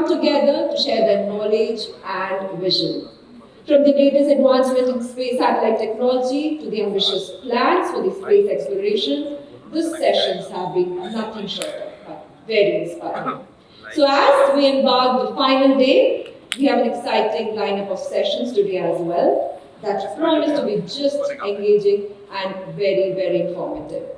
together to share their knowledge and vision. From the latest advancement in space satellite technology to the ambitious plans for the space exploration, these sessions have been nothing short of but very inspiring. So as we embark the final day, we have an exciting lineup of sessions today as well that promise to be just engaging and very, very informative.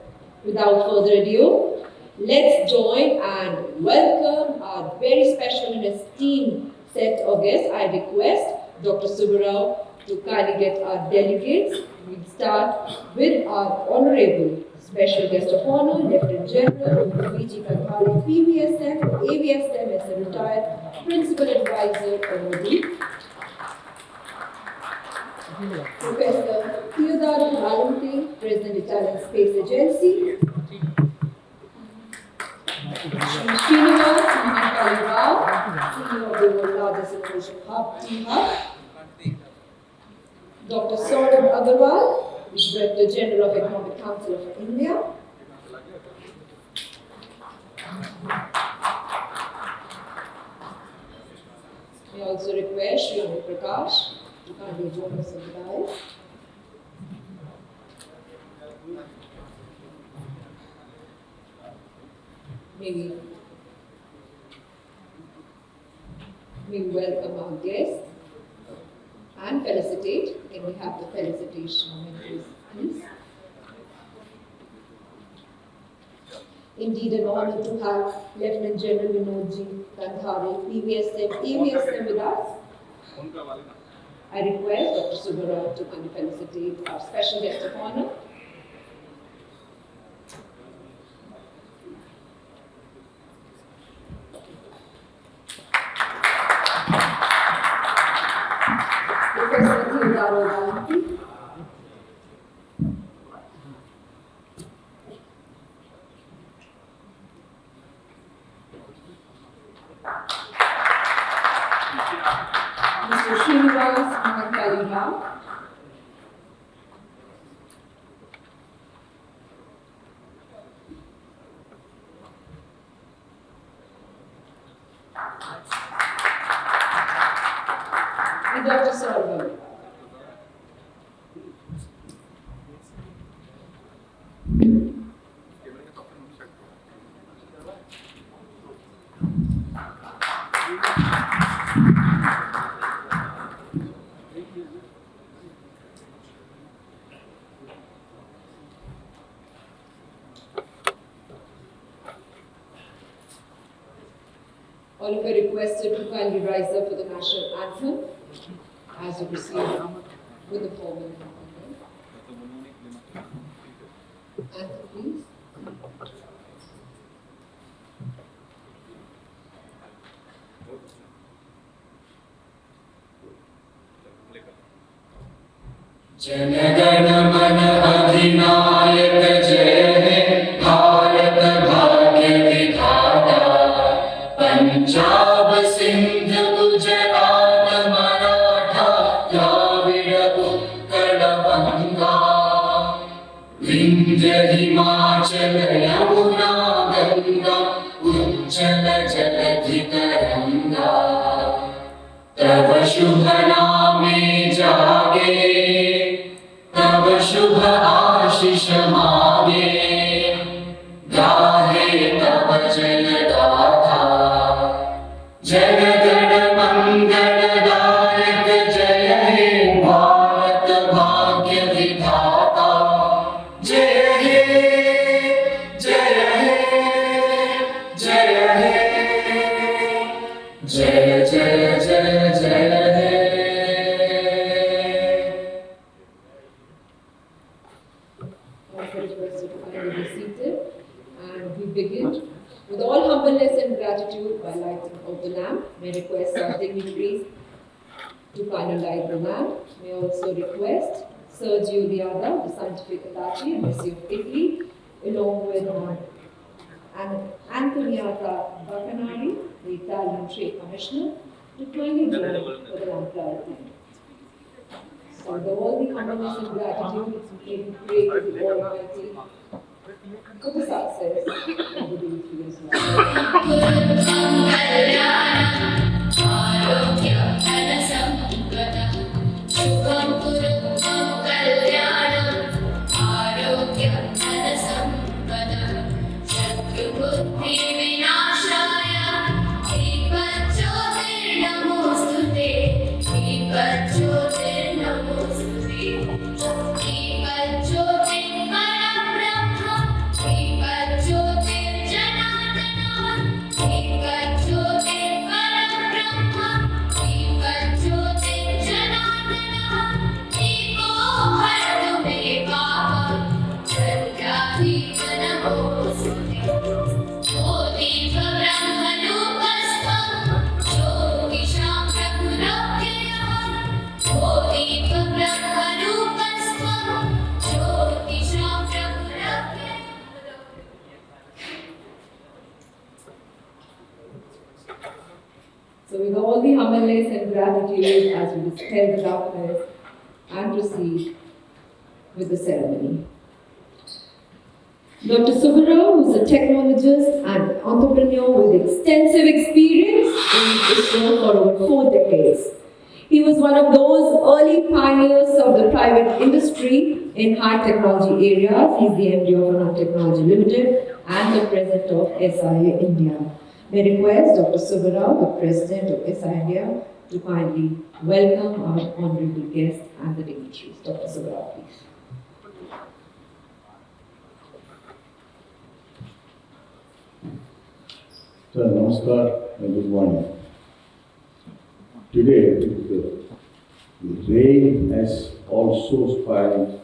Without further ado, let's join and welcome our very special and esteemed set of guests. I request Dr. Subba to kindly get our delegates. We'll start with our honorable special guest of honor, Lieutenant General VG Khandare, PVSM, AVSM as a retired Principal Advisor MoD. Professor Teodoro, Valente, President Italian Space Agency. Shri Srinivas, Mahankali, CEO of the world's largest innovation hub, T-Hub. Dr. Saurav Agrawal, Director General of Economic Council of India. We also request Shri Prakash to kindly join us on the dais. May we welcome our guests and felicitate. Can we have the felicitation moment, please? Indeed, an honor to have Lieutenant General Vinodji Khandare, PVSM, AVSM with us. I request Dr. Subba to kindly felicitate our special guest of honor. Professor Teodoro Valente. Mr. Srinivas, Mahankali. And Dr. Saurav. All of you requested to kindly rise up for the national anthem as we proceed with the formal anthem, please. जनगण मन अधिनायक जय हे भारत भाग्य विधाता पंजाब सिंध गुजरात मराठा द्राविड़ उत्कल बंगा विंध्य हिमाचल यमुना गंगा उज्जल जलधि तरंगा तव शुभ नामे जागे तव शुभ आशीष मागे गाहे तव जय गाथा जन गण मंगलदायक जय हे भारत भाग्य विधाता जय हे जय हे जय हे जय जय जय जय हे Begin with all humbleness and gratitude by lighting of the lamp. May request our dignitaries to kindly light the lamp. May also request Sergio Liada, the scientific attaché, Embassy of Italy, along with Antoniata Baccanari, the Italian Trade Commissioner, to kindly join for the lamp lighting. So with all the humbleness and gratitude, we pray to the Almighty for the success of the DFE as well. So with all the humbleness and gratitude as we dispel the darkness and proceed with the ceremony. Dr. Subba, who is a technologist and entrepreneur with extensive experience in ISRO for over 4 decades. He was one of those early pioneers of the private industry in high technology areas. He's the MD of Anil Technology Limited and the president of SIA-India. May I request Dr. Subba, the president of SIA-India, to kindly welcome our honorable guest and the dignitaries. Dr. Subba, please. Sir, namaskar and good morning. Today, the rain has also spoiled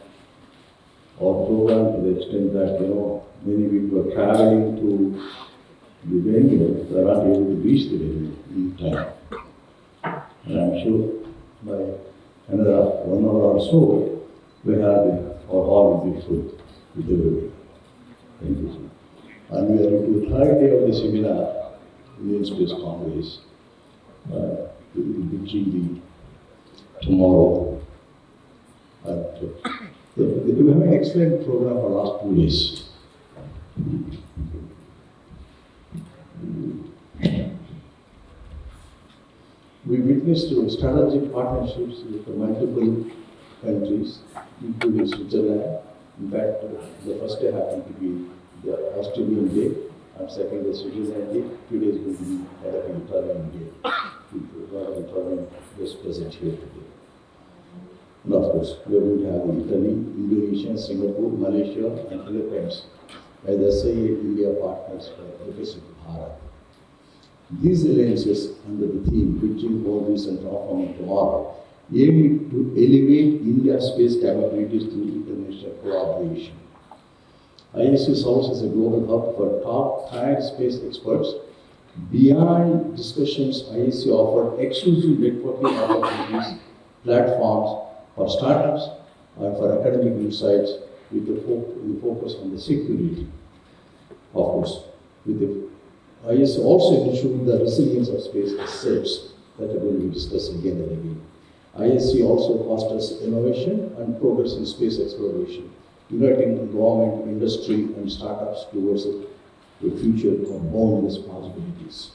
our program to the extent that, many people are traveling to the venue, they are not able to reach the venue in time. And I'm sure by another 1 hour or so, we have our hall will be full with everybody. Thank you, sir. And we are into the 3rd day of the seminar, IndSpace Congress. We will be begin tomorrow. We have an excellent program for the last 2 days. We witnessed strategic partnerships with multiple countries, including Switzerland. In fact, the first day happened to be the Australian Day, and second the Switzerland Day. 2 days will be the Italian Day. Italian was present here today. And of course, we are going to have Italy, Indonesia, Singapore, Malaysia, and Philippines as the SIA-India partners for Professor Bharat. These alliances under the theme Bridging Boundaries and Transforming Tomorrow aim to elevate India's space capabilities through international collaboration. ISC serves as a global hub for top-tier space experts. Beyond discussions, ISC offered exclusive networking opportunities, platforms for startups and for academic insights with the focus on the security. Of course, with the ISC also ensured the resilience of space assets that are going to be discussed again and again. ISC also fosters innovation and progress in space exploration, uniting government, industry, and startups towards a future of boundless possibilities.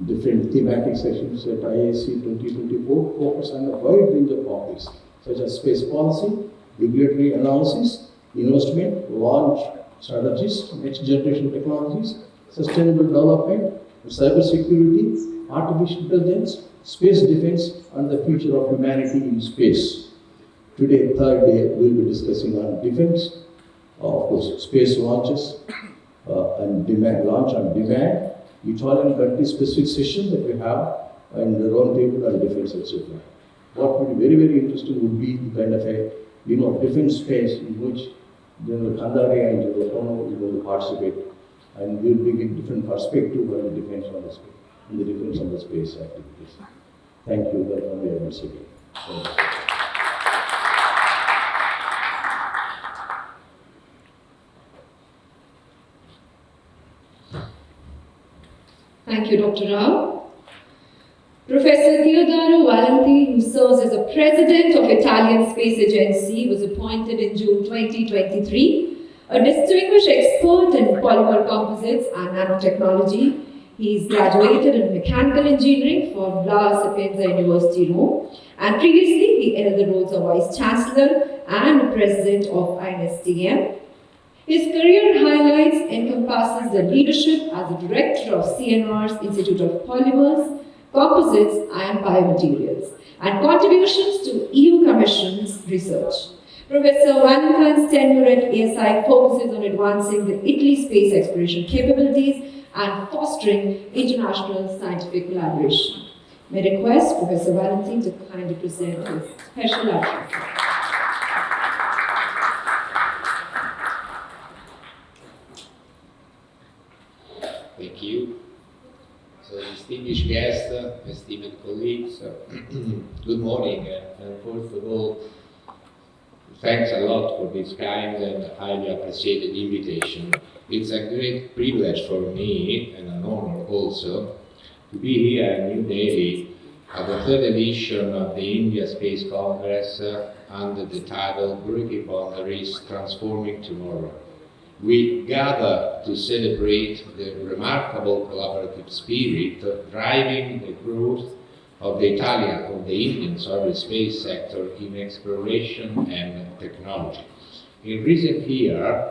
Different thematic sessions at ISC 2024 focus on a wide range of topics such as space policy, regulatory analysis, investment, launch strategies, next generation technologies, sustainable development, cybersecurity, artificial intelligence, space defense, and the future of humanity in space. Today, 3rd day, we'll be discussing on defense, of course, space launches and demand, launch and demand, Italian country-specific session that we have, and the round table on defense, etc. What would be very, very interesting would be the kind of a, defense space in which General Khandare and Teodoro is going to participate, and we'll bring a different perspective on the defense on the space, and the defense on the space activities. Thank you, welcome here once again. Thank you, Dr. Rao. Professor Teodoro Valente, who serves as the president of Italian Space Agency, was appointed in June 2023. A distinguished expert in polymer composites and nanotechnology, he is graduated in mechanical engineering from La Sapienza University, Rome, and previously he held the roles of Vice Chancellor and President of IndSpace. His career highlights encompasses the leadership as the director of CNR's Institute of Polymers, Composites and Biomaterials, and contributions to EU Commission's research. Professor Valente's tenure at ASI focuses on advancing the Italy space exploration capabilities and fostering international scientific collaboration. May I request Professor Valente to kindly present his special address. Thank you. So, distinguished guests, esteemed colleagues, good morning. And first of all, thanks a lot for this kind and highly appreciated invitation. It's a great privilege for me and an honor also to be here in New Delhi at the third edition of the India Space Congress under the title Breaking Boundaries, Transforming Tomorrow. We gather to celebrate the remarkable collaborative spirit driving the growth of the Indian sovereign space sector in exploration and technology. In recent years,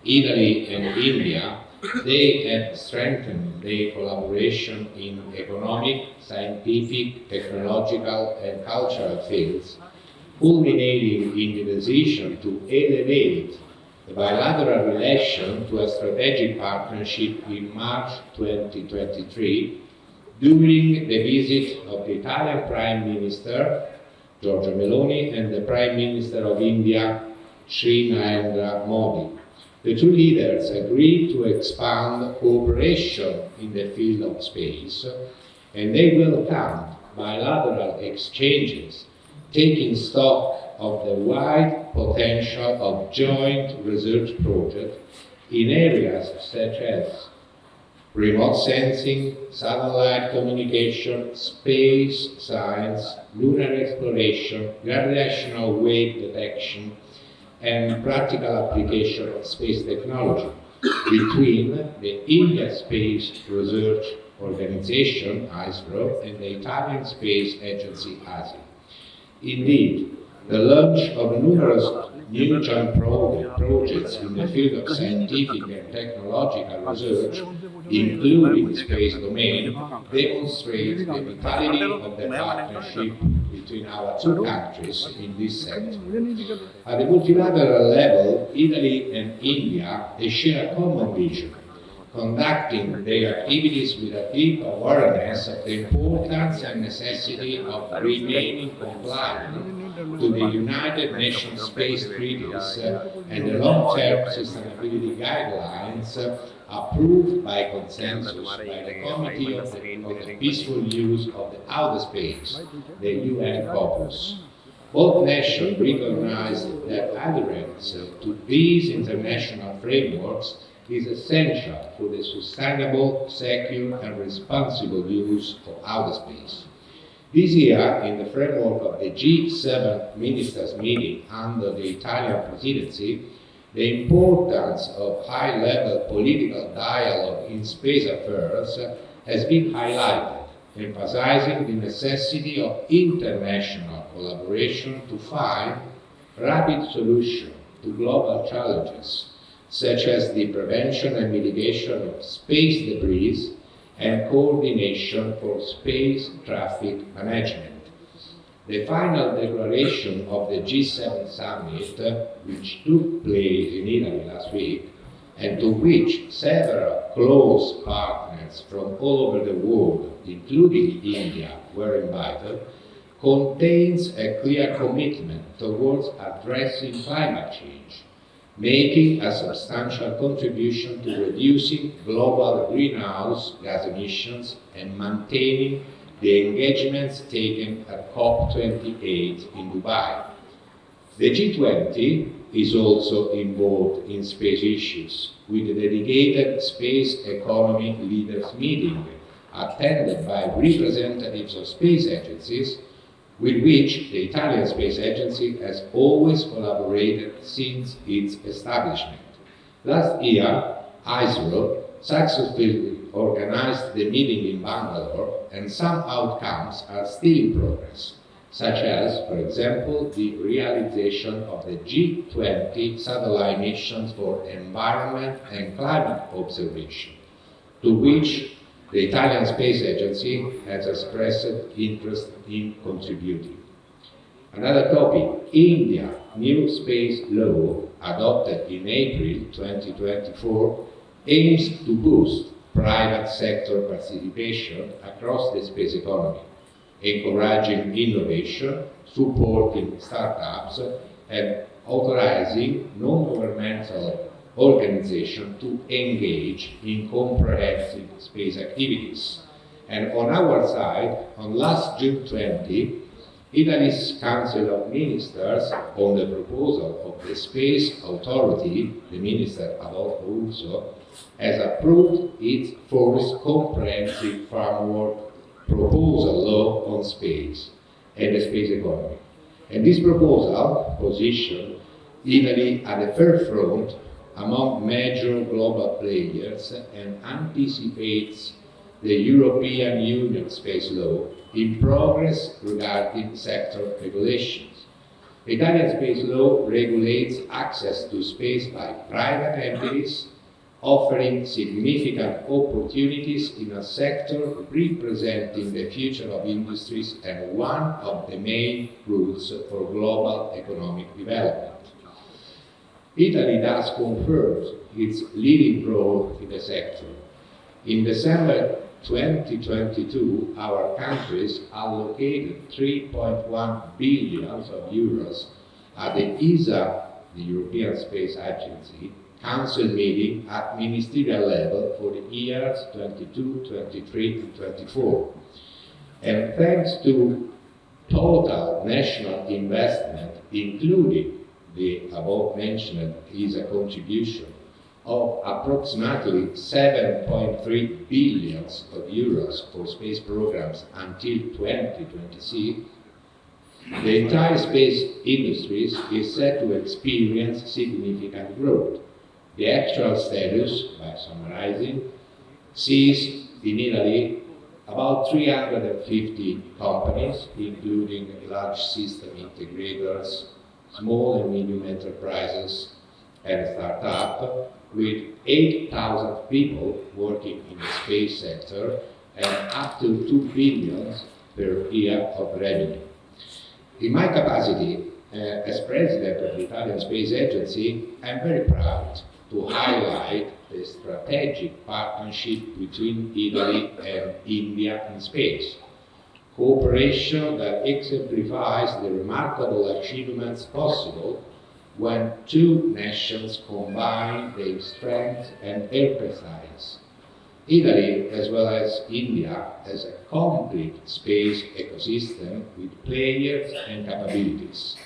Italy and India, they have strengthened their collaboration in economic, scientific, technological, and cultural fields, culminating in the decision to elevate the bilateral relation to a strategic partnership in March 2023 during the visit of the Italian Prime Minister, Giorgia Meloni, and the Prime Minister of India, Shri. The two leaders agreed to expand cooperation in the field of space, and they welcomed bilateral exchanges, taking stock of the wide potential of joint research projects in areas such as remote sensing, satellite communication, space science, lunar exploration, gravitational wave detection, and practical application of space technology between the India Space Research Organization, ISRO, and the Italian Space Agency, ASI. Indeed, the launch of numerous new joint projects in the field of scientific and technological research, including the space domain, demonstrates the vitality of the partnership between our two countries in this sector. At the multilateral level, Italy and India, they share a common vision, conducting their activities with a deep awareness of the importance and necessity of remaining compliant to the United Nations Space Treaties and the long-term sustainability guidelines approved by consensus by the Committee of the Peaceful Use of the Outer Space, the UN Caucus. Both nations recognize that adherence to these international frameworks is essential for the sustainable, secure, and responsible use of outer space. This year, in the framework of the G7 ministers meeting under the Italian presidency, the importance of high-level political dialogue in space affairs has been highlighted, emphasizing the necessity of international collaboration to find rapid solutions to global challenges, such as the prevention and mitigation of space debris and coordination for space traffic management. The final declaration of the G7 summit, which took place in Italy last week, and to which several close partners from all over the world, including India, were invited, contains a clear commitment towards addressing climate change, making a substantial contribution to reducing global greenhouse gas emissions and maintaining the engagements taken at COP28 in Dubai. The G20 is also involved in space issues, with a dedicated space economy leaders meeting attended by representatives of space agencies, with which the Italian Space Agency has always collaborated since its establishment. Last year, ISRO successfully organized the meeting in Bangalore, and some outcomes are still in progress, such as, for example, the realization of the G20 satellite missions for environment and climate observation, to which the Italian Space Agency has expressed interest in contributing. Another topic, India new space law adopted in April 2024 aims to boost private sector participation across the space economy, encouraging innovation, supporting startups, and authorizing non-governmental organizations to engage in comprehensive space activities. And on our side, on last June 20, Italy's Council of Ministers, on the proposal of the Space Authority, the Minister Adolfo Urso, has approved its first comprehensive framework proposal law on space and the space economy. And this proposal positions Italy at the forefront among major global players and anticipates the European Union space law in progress regarding sector regulations. Italian space law regulates access to space by private entities, offering significant opportunities in a sector representing the future of industries and one of the main routes for global economic development. Italy thus confirms its leading role in the sector. In December 2022, our countries allocated 3.1 billion euros at the ESA, the European Space Agency, Council meeting at ministerial level for the years 22, 23, and 24. And thanks to total national investment, including the above-mentioned ESA contribution of approximately 7.3 billion euros for space programs until 2026, the entire space industry is set to experience significant growth. The actual status, by summarizing, sees in Italy about 350 companies, including large system integrators, small and medium enterprises, and startups, with 8,000 people working in the space sector and up to 2 billion per year of revenue. In my capacity as president of the Italian Space Agency, I'm very proud to highlight the strategic partnership between Italy and India in space. Cooperation that exemplifies the remarkable achievements possible when two nations combine their strength and expertise. Italy, as well as India, has a complete space ecosystem with players and capabilities.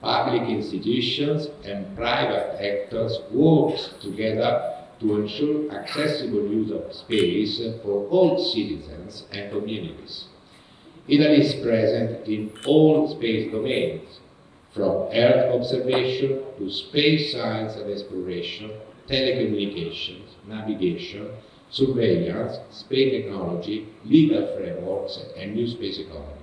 Public institutions and private actors work together to ensure accessible use of space for all citizens and communities. Italy is present in all space domains, from Earth observation to space science and exploration, telecommunications, navigation, surveillance, space technology, legal frameworks, and new space economy.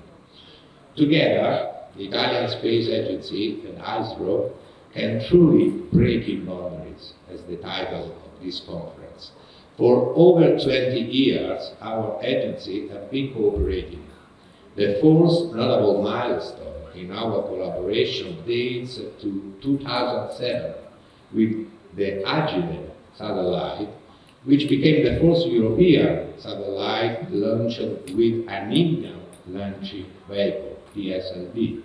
Together, the Italian Space Agency and ISRO can truly break in boundaries, as the title of this conference. For over 20 years, our agency has been cooperating. The first notable milestone in our collaboration dates to 2007 with the Agile satellite, which became the first European satellite launched with an Indian launching vehicle, PSLV,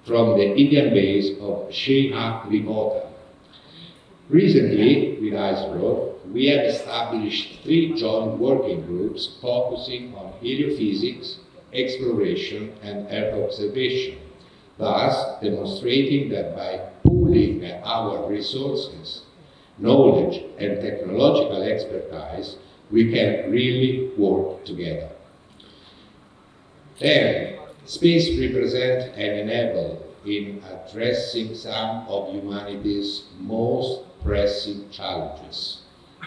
from the Indian base of Shri. Recently, with ISRO, we have established 3 joint working groups focusing on heliophysics, exploration, and Earth observation, thus demonstrating that by pooling our resources, knowledge, and technological expertise, we can really work together. Then, space represents an enabler in addressing some of humanity's most pressing challenges.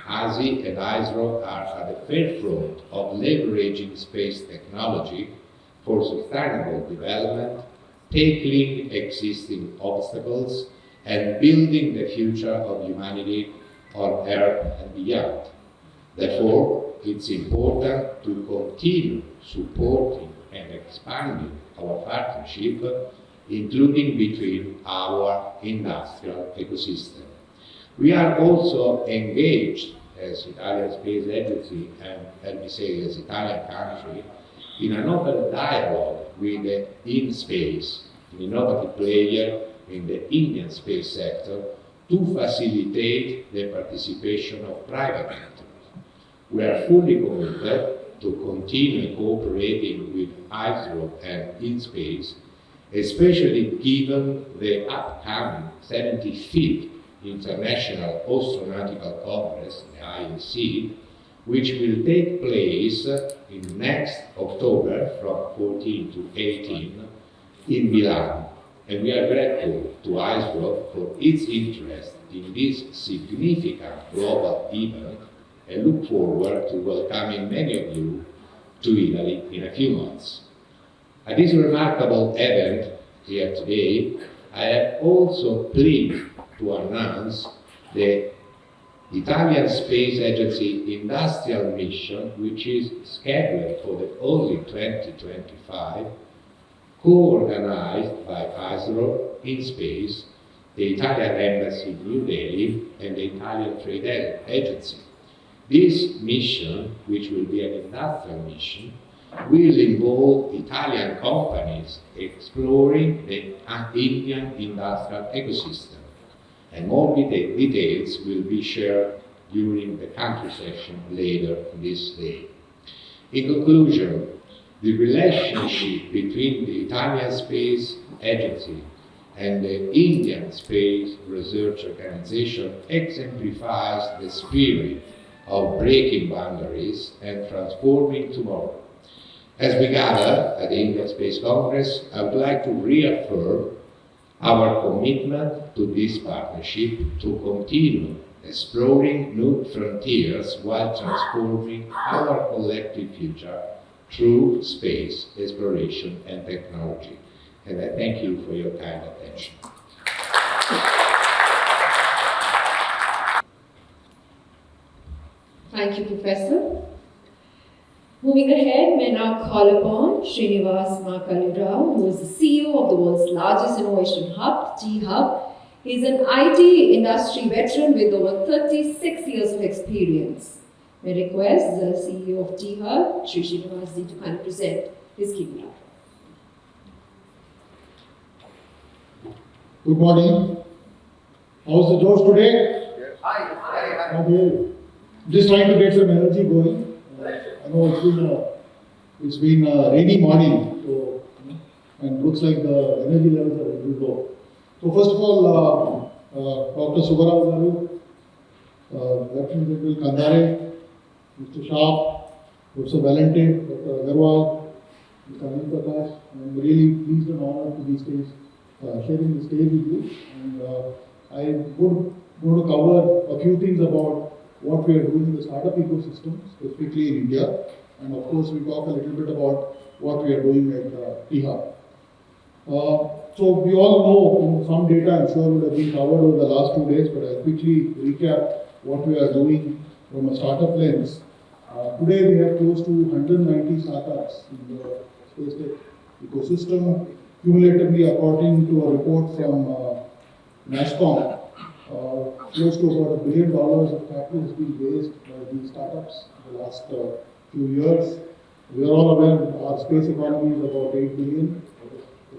ASI and ISRO are at the forefront of leveraging space technology for sustainable development, tackling existing obstacles, and building the future of humanity on Earth and beyond. Therefore, it's important to continue supporting and expanding our partnership, including between our industrial ecosystem. We are also engaged as Italian Space Agency and, let me say, as Italian country, in an open dialogue with the IndSpace, an innovative player in the Indian space sector, to facilitate the participation of private actors. We are fully committed to continue cooperating with ISRO and IndSpace, especially given the upcoming 75th International Astronautical Congress, the IAC, which will take place in next October from 14 to 18 in Milan. And we are grateful to ISRO for its interest in this significant global event and look forward to welcoming many of you to Italy in a few months. At this remarkable event here today, I am also pleased to announce the Italian Space Agency industrial mission, which is scheduled for the early 2025, co-organized by ISRO, IndSpace, the Italian Embassy in New Delhi, and the Italian Trade Agency. This mission, which will be an industrial mission, will involve Italian companies exploring the Indian industrial ecosystem, and more details will be shared during the country session later this day. In conclusion, the relationship between the Italian Space Agency and the Indian Space Research Organization exemplifies the spirit of breaking boundaries and transforming tomorrow. As we gather at the Indian Space Congress, I would like to reaffirm our commitment to this partnership to continue exploring new frontiers while transforming our collective future through space exploration and technology. And I thank you for your kind attention. Thank you, Professor. Moving ahead, may now call upon Srinivas Mahankali, who is the CEO of the world's largest innovation hub, T-Hub. He is an IT industry veteran with over 36 years of experience. May request the CEO of T-Hub, Shri Srinivas to kindly present his keynote. Good morning. How's the Josh today? Hi. Okay. Just trying to get some energy going. I know it's been a rainy morning, so and looks like the energy levels are very low. So first of all, Dr. Subba, Lieutenant General Khandare, Mr. Shah, Professor Valente, Dr. Agrawal, Mr. Anil, Prakash. I'm really pleased and honored to be sharing the stage with you. And I would want to cover a few things about what we are doing in the startup ecosystem, specifically in India. And of course, we talk a little bit about what we are doing at T-Hub. So we all know some data, I'm sure, would have been covered over the last 2 days, but I'll quickly recap what we are doing from a startup lens. Today we have close to 190 startups in the space tech ecosystem. Cumulatively, according to a report from NASSCOM, close to about $1 billion of capital has been raised by these startups in the last few years. We are all aware our space economy is about 8 billion,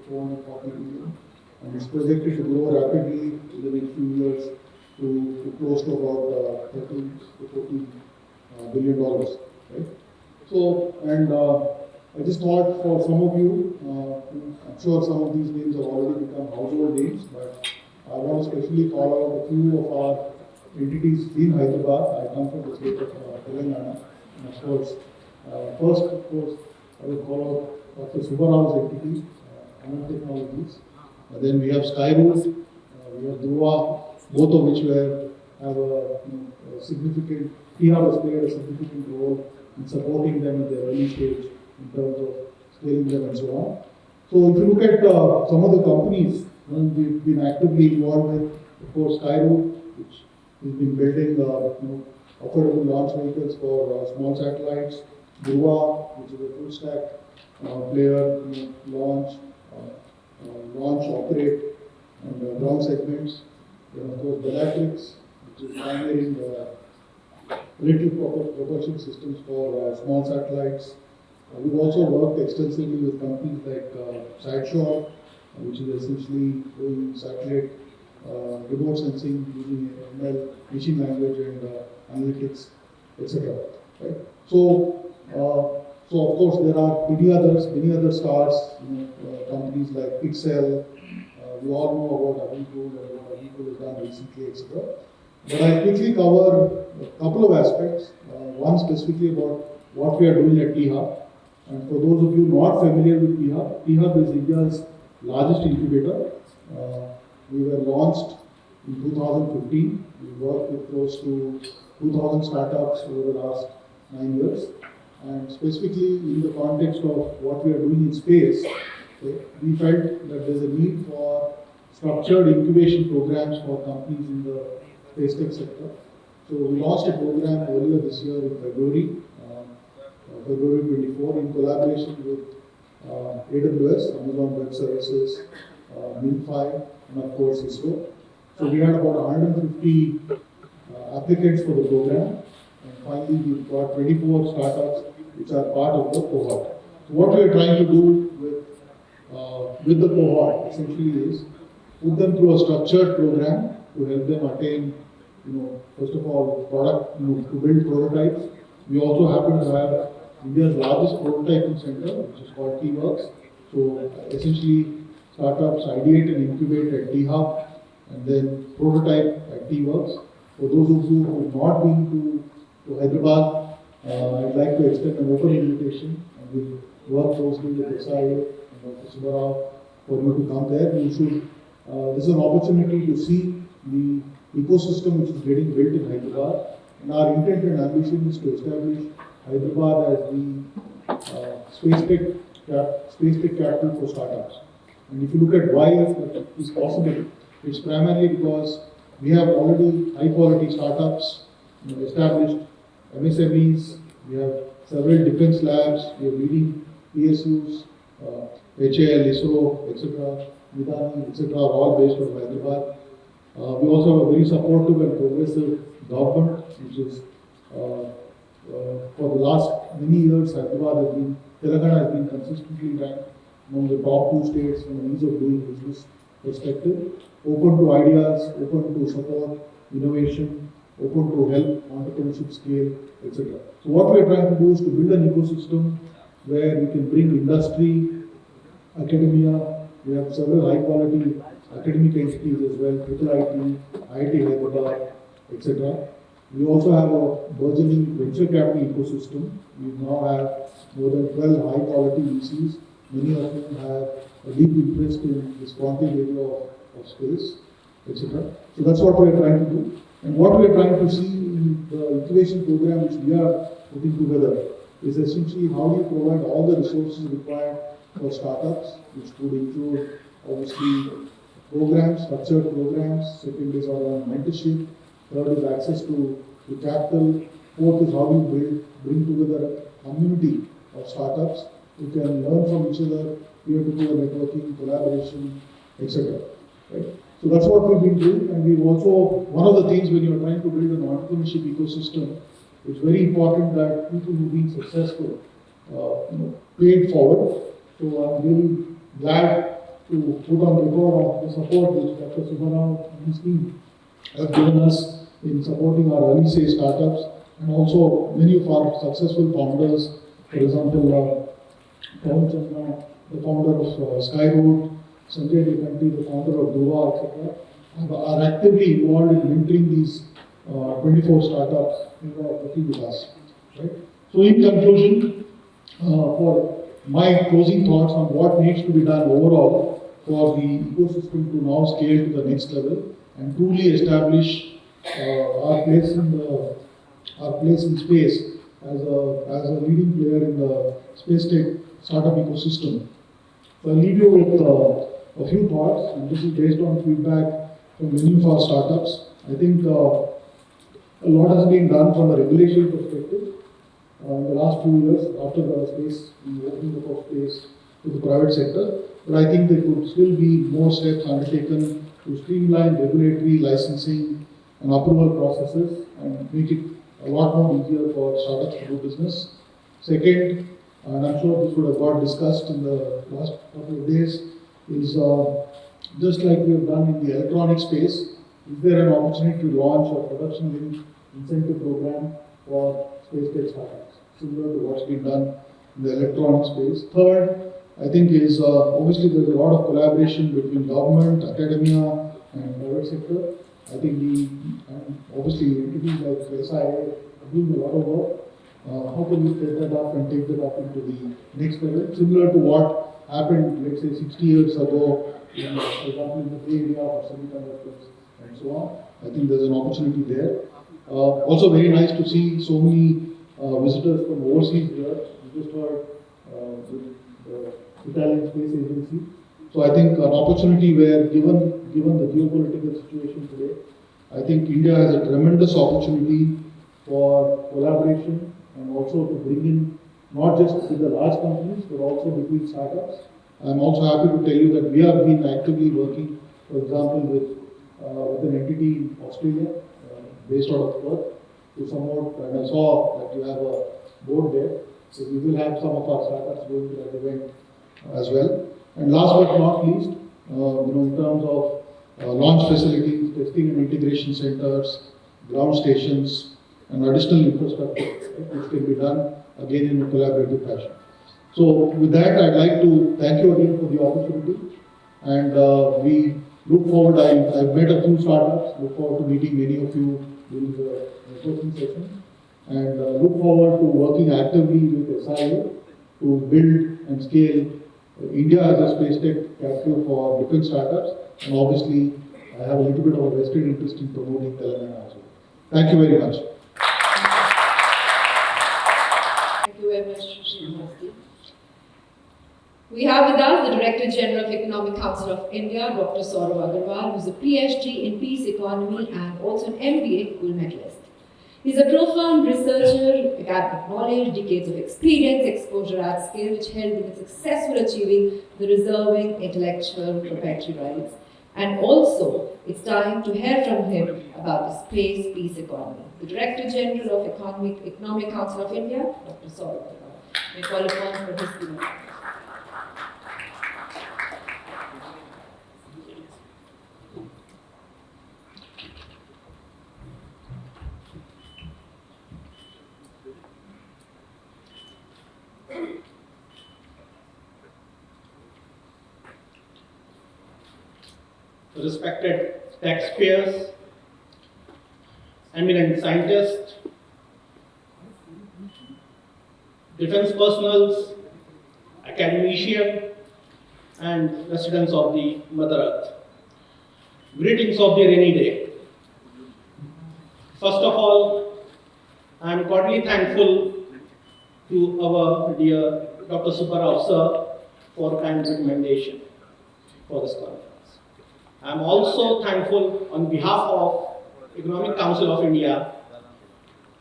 440 billion, and it's projected to grow rapidly in the next few years to close to about 13 to 14 billion dollars. Right? So, and I just thought for some of you, I'm sure some of these names have already become household names, but I want to especially call out a few of our entities in Hyderabad. I come from the state of Teodoro, and of course, first, of course, I will call out Dr. Subba's entity, Anil Technologies. Then we have Skyroot, we have Dhruva, both of which have a significant, T-Hub has played a significant role in supporting them at the early stage in terms of scaling them and so on. So if you look at some of the companies we've been actively involved with, of course, Skyroot, which has been building affordable launch vehicles for small satellites. Dhruva, which is a full stack player, launch, operate, and ground segments. Then of course, Valente, which is pioneering electric propulsion systems for small satellites. We've also worked extensively with companies like Sideshore, which is essentially doing satellite remote sensing using ML, machine language and analytics, etc. Right? So of course there are many other stars, companies like Pixel, We all know about Anil and what Anil has done recently, etc. But I'll quickly cover a couple of aspects. One specifically about what we are doing at T-Hub. And for those of you not familiar with T-Hub, T-Hub is India's largest incubator. We were launched in 2015. We worked with close to 2,000 startups over the last 9 years. And specifically in the context of what we are doing in space, we felt that there's a need for structured incubation programs for companies in the space tech sector. So we launched a program earlier this year in February 24, in collaboration with AWS, Amazon Web Services, MinFi, and of course ISRO. So we had about 150 applicants for the program, and finally we've got 24 startups which are part of the cohort. So what we are trying to do with the cohort essentially is put them through a structured program to help them attain, first of all, product, to build prototypes. We also happen to have India's largest prototyping center, which is called T-Works. So essentially, startups ideate and incubate at T-Hub and then prototype at T-Works. For those of you who have not been to Hyderabad, I'd like to extend an open invitation, and we'll work closely with SIA and Dr. Subba for you to come there. You should. This is an opportunity to see the ecosystem which is getting built in Hyderabad. And our intent and ambition is to establish Hyderabad as the space tech capital for startups. And if you look at why that is possible, it's primarily because we have already high quality startups, established MSMEs, we have several defense labs, we have leading PSUs, HAL, ISRO, etc., Midani, etc., are all based on Hyderabad. We also have a very supportive and progressive government, which is for the last many years, Telangana has been consistently ranked among the top 2 states from an ease of doing business perspective, open to ideas, open to support innovation, open to help entrepreneurship scale, etc. So what we are trying to do is to build an ecosystem where we can bring industry, academia. We have several high quality academic entities as well, IIT, IIT Hyderabad, etc. We also have a burgeoning venture capital ecosystem. We now have more than 12 high quality VCs. Many of them have a deep interest in this quantum area of space, etc. So that's what we are trying to do. And what we are trying to see in the incubation program which we are putting together is essentially how do you provide all the resources required for startups, which could include obviously programs, structured programs. Second is around mentorship. Third is access to capital. Fourth is how do you bring together a community of startups who can learn from each other, peer-to-peer networking, collaboration, etc. Right? So that's what we've been doing, and we've also, one of the things when you're trying to build an entrepreneurship ecosystem, it's very important that people who've been successful, pay it forward. So I'm really glad to put on record the support which Dr. Subba and his team have given us in supporting our early stage startups, and also many of our successful founders, for example, Pawan Chandra, the founder of Skyroot, Sanjay Dekanti, the founder of Duva, etc., are actively involved in mentoring these 24 startups who are working with us. Right? So in conclusion, for my closing thoughts on what needs to be done overall for the ecosystem to now scale to the next level and truly establish our place in space as a leading player in the space tech startup ecosystem. So I'll leave you with a few thoughts, and this is based on feedback from many of our startups. I think a lot has been done from a regulation perspective in the last few years after the opening up of space to the private sector. But I think there could still be more steps undertaken to streamline regulatory, licensing, and approval processes and make it a lot more easier for startups to do business. Second, and I'm sure this would have got discussed in the last couple of days, is just like we have done in the electronic space, is there an opportunity to launch a production-linked incentive program for space tech startups, similar to what's been done in the electronic space? Third, I think is obviously there's a lot of collaboration between government, academia, and private sector. I think obviously entities like SIA are doing a lot of work. How can we take that up and take that up into the next level? Similar to what happened, let's say, 60 years ago, for example, in the Bay Area for semiconductors and so on. I think there's an opportunity there. Also very nice to see so many visitors from overseas here. We just heard the Italian Space Agency. So I think an opportunity where, given the geopolitical situation today, I think India has a tremendous opportunity for collaboration and also to bring in not just with the large companies but also between startups. I'm also happy to tell you that we have been actively working, for example, with an entity in Australia based out of Perth to somewhat, and I saw that you have a board there, so we will have some of our startups going to that event as well. And last but not least, in terms of launch facilities, testing and integration centers, ground stations, and additional infrastructure, which can be done again in a collaborative fashion. So with that, I'd like to thank you again for the opportunity, and we look forward. I've met a few startups. Look forward to meeting many of you during the networking session, and look forward to working actively with SIA to build and scale India as a space tech capital for different startups, and obviously I have a little bit of a vested interest in promoting Telangana as well. Thank you very much. Thank you very much, Srinivas. We have with us the Director General of Economic Council of India, Dr. Saurav Agrawal, who is a PhD in Peace Economy and also an MBA full medalist. He is a profound researcher, academic knowledge, decades of experience, exposure at scale, which helped in successful achieving the reserving intellectual proprietary rights. And also, it's time to hear from him about the space peace economy. The Director General of Economic Council of India, Dr. Saurav Agrawal. May call upon for his keynote. Respected taxpayers, eminent scientists, defense personnel, academicians, and residents of the Mother Earth. Greetings of the rainy day. First of all, I am cordially thankful to our dear Dr. Subba sir for kind recommendation for this conference. I am also thankful on behalf of Economic Council of India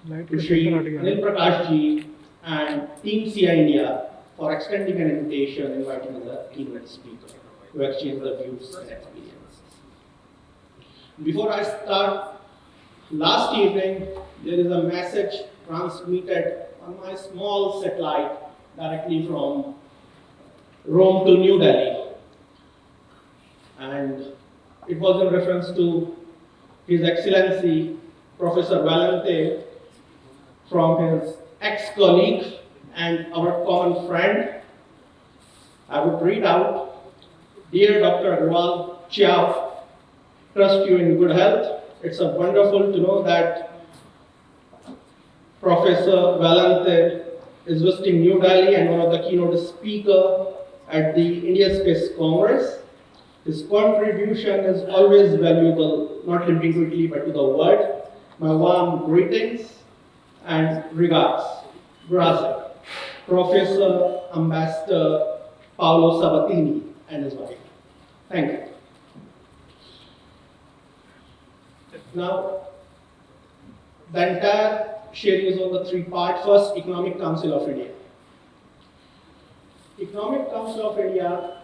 to Shri Anil Prakash ji and Team SIA-India for extending an invitation, inviting the keynote speaker to exchange the views and experiences. Before I start, last evening there is a message transmitted on my small satellite directly from Rome to New Delhi, and it was in reference to His Excellency Professor Valente from his ex-colleague and our common friend. I would read out, Dear Dr. Agrawal, Chiaf, trust you in good health. It's wonderful to know that Professor Valente is visiting New Delhi and one of the keynote speakers at the IndSpace Congress. His contribution is always valuable, not limited to Italy but to the world. My warm greetings and regards. Grazie. Professor Ambassador Paolo Sabatini and his wife. Thank you. Now, the entire sharing is on the three parts. First, Economic Council of India. Economic Council of India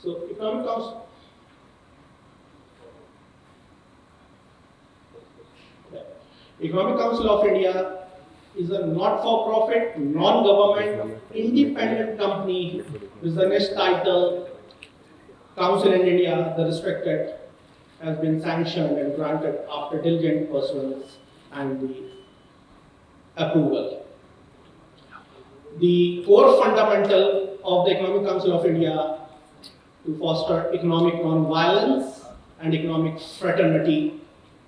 So, Economic Council. Economic Council of India is a not-for-profit, non-government, independent company with the next title, Council in India, the Restricted, has been sanctioned and granted after diligent pursuance and the approval. The core fundamental of the Economic Council of India to foster economic non-violence and economic fraternity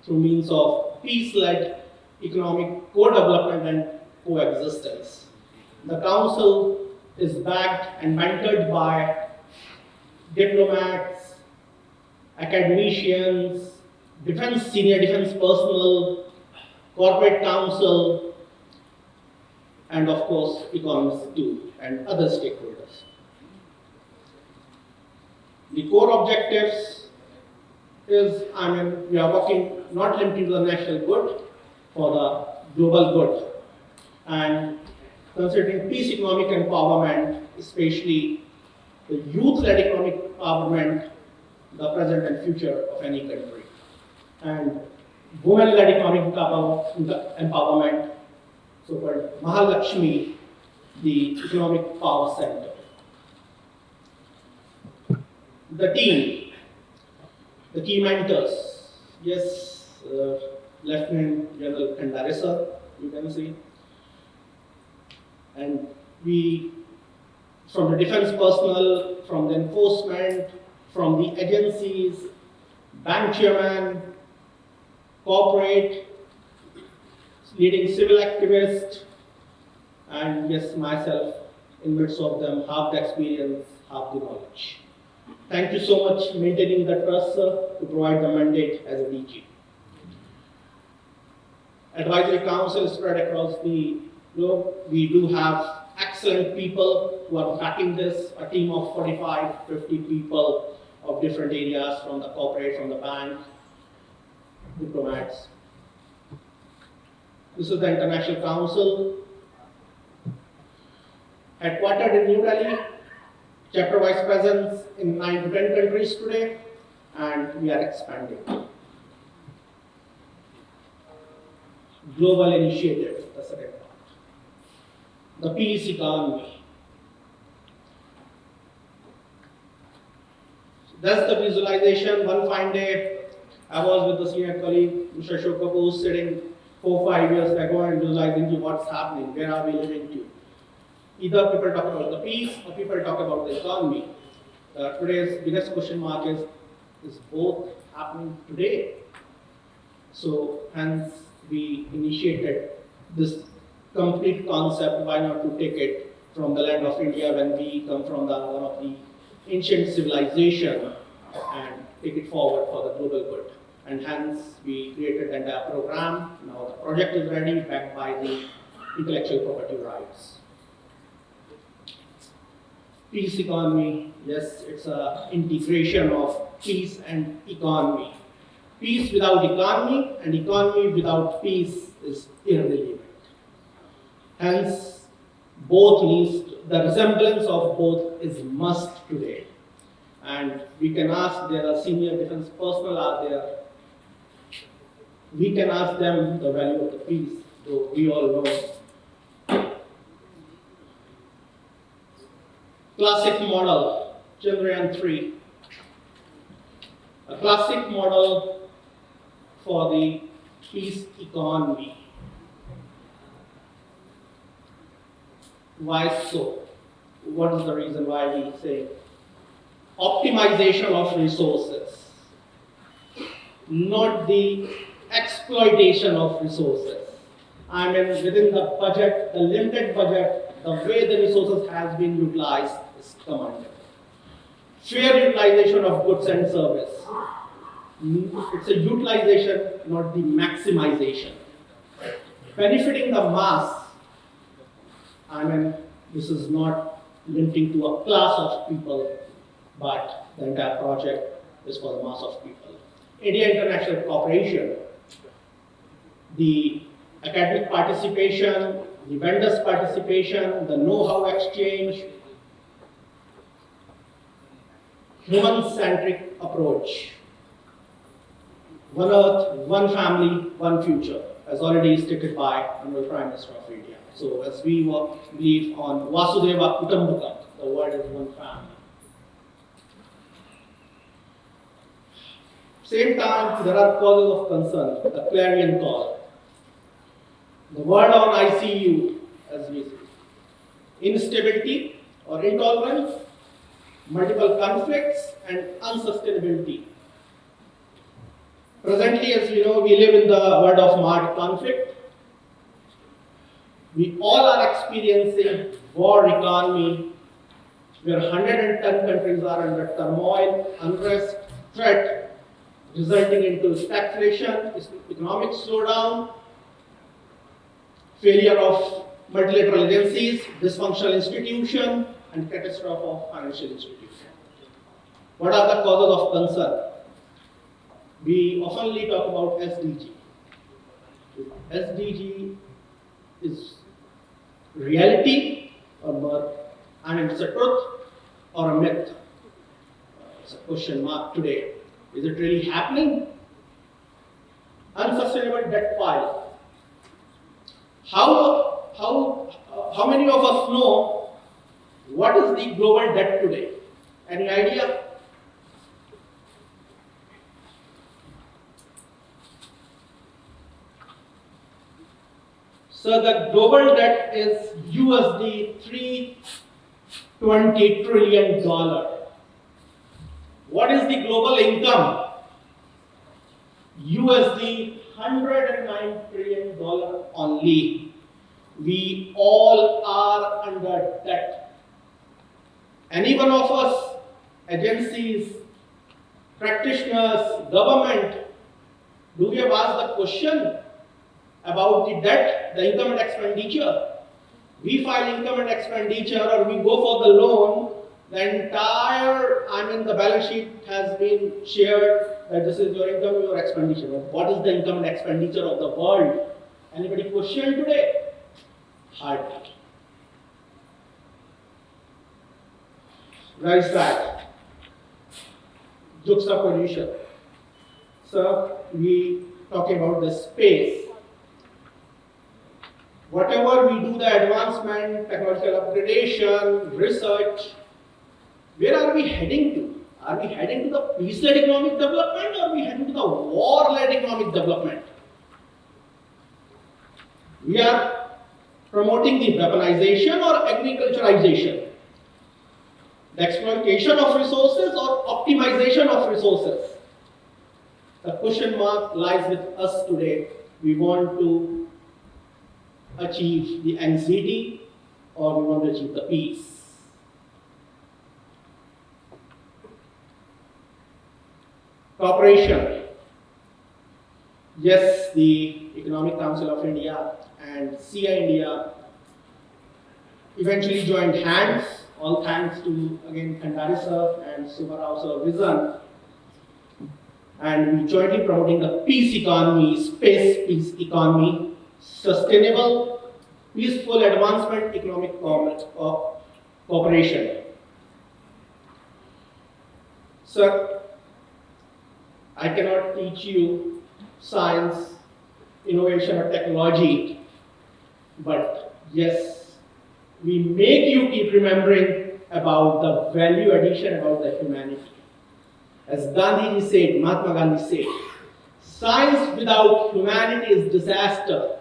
through means of peace-led economic co-development and coexistence. The Council is backed and mentored by diplomats, academicians, senior defense personnel, corporate counsel, and of course economists too, and other stakeholders. The core objectives is, we are working not limited to the national good, for the global good, and considering peace economic empowerment, especially the youth-led economic empowerment, the present and future of any country, and women-led economic empowerment, so-called Mahalakshmi, the economic power center. The team, the key mentors, yes, Lieutenant General Khandare sir, you can see, and we, from the defense personnel, from the enforcement, from the agencies, bank chairman, corporate, leading civil activists, and yes, myself, in midst of them, half the experience, half the knowledge. Thank you so much for maintaining the trust, sir, to provide the mandate as a DG. Advisory Council spread across the globe. We do have excellent people who are backing this, a team of 45, 50 people of different areas, from the corporate, from the bank, diplomats. This is the International Council, headquartered in New Delhi, chapter-wise presence in 9 to 10 countries today, and we are expanding. Global initiative, the second part. The peace economy. That's the visualization. One fine day, I was with the senior colleague, Mr. Shokapu, sitting 4-5 years ago and visualizing what's happening, where are we living to. Either people talk about the peace or people talk about the economy. Today's biggest question mark is both happening today? So hence we initiated this complete concept, why not to take it from the land of India when we come from one of the ancient civilization and take it forward for the global good. And hence we created the entire program. Now the project is ready, backed by the intellectual property rights. Peace economy, yes, it's an integration of peace and economy. Peace without economy and economy without peace is irrelevant. Hence, both needs, the resemblance of both is must today. And we can ask, there are senior defense personnel out there, we can ask them the value of the peace, though we all know. Classic model, Chandrayaan-3. A classic model for the peace economy. Why so? What is the reason why we say optimization of resources, not the exploitation of resources. I mean, within the budget, the limited budget, the way the resources has been utilized is commendable. Fair utilization of goods and service. It's a utilization, not the maximization. Benefiting the mass. I mean, this is not linking to a class of people, but the entire project is for the mass of people. India International Cooperation, the academic participation, the vendors' participation, the know-how exchange, human-centric approach. One earth, one family, one future. as already stated by Honorable Prime Minister of India. So as we believe on Vasudeva Kutumbakam, the world is one family. Same time, there are causes of concern, the clarion call. The word on ICU, as we see, instability or intolerance, multiple conflicts, and unsustainability. Presently, as you know, we live in the world of marked conflict. We all are experiencing war economy, where 110 countries are under turmoil, unrest, threat, resulting into stagflation, economic slowdown, failure of multilateral agencies, dysfunctional institutions, and catastrophe of financial institutions. What are the causes of concern? We oftenly talk about SDG. SDG is reality or myth, and it's a truth or a myth. It's a question mark today. Is it really happening? Unsustainable debt pile. How many of us know what is the global debt today? Any idea? So the global debt is USD $320 trillion. What is the global income? USD $109 trillion only. We all are under debt. Any one of us, agencies, practitioners, government, do we have asked the question about the debt, the income and expenditure? We file income and expenditure or we go for the loan, the entire, the balance sheet has been shared that this is your income, your expenditure. But what is the income and expenditure of the world? Anybody question today? Hardly. Where is that? Juxtaposition. So we talking about the space. Whatever we do, the advancement, technological upgradation, research, where are we heading to? Are we heading to the peace-led economic development or are we heading to the war-led economic development? We are promoting the weaponization or agriculturization, the exploitation of resources or optimization of resources. The question mark lies with us today. We want to achieve the NCD or we want to achieve the peace. Cooperation. Yes, the Economic Council of India and SIA-India eventually joined hands, all thanks to, again, Khandare sir and Subba sir vision. And we jointly promoting the peace economy, space peace economy, sustainable, peaceful advancement, economic cooperation. Sir, I cannot teach you science, innovation or technology, but yes, we make you keep remembering about the value addition about the humanity. As Gandhi said, Mahatma Gandhi said, science without humanity is disaster.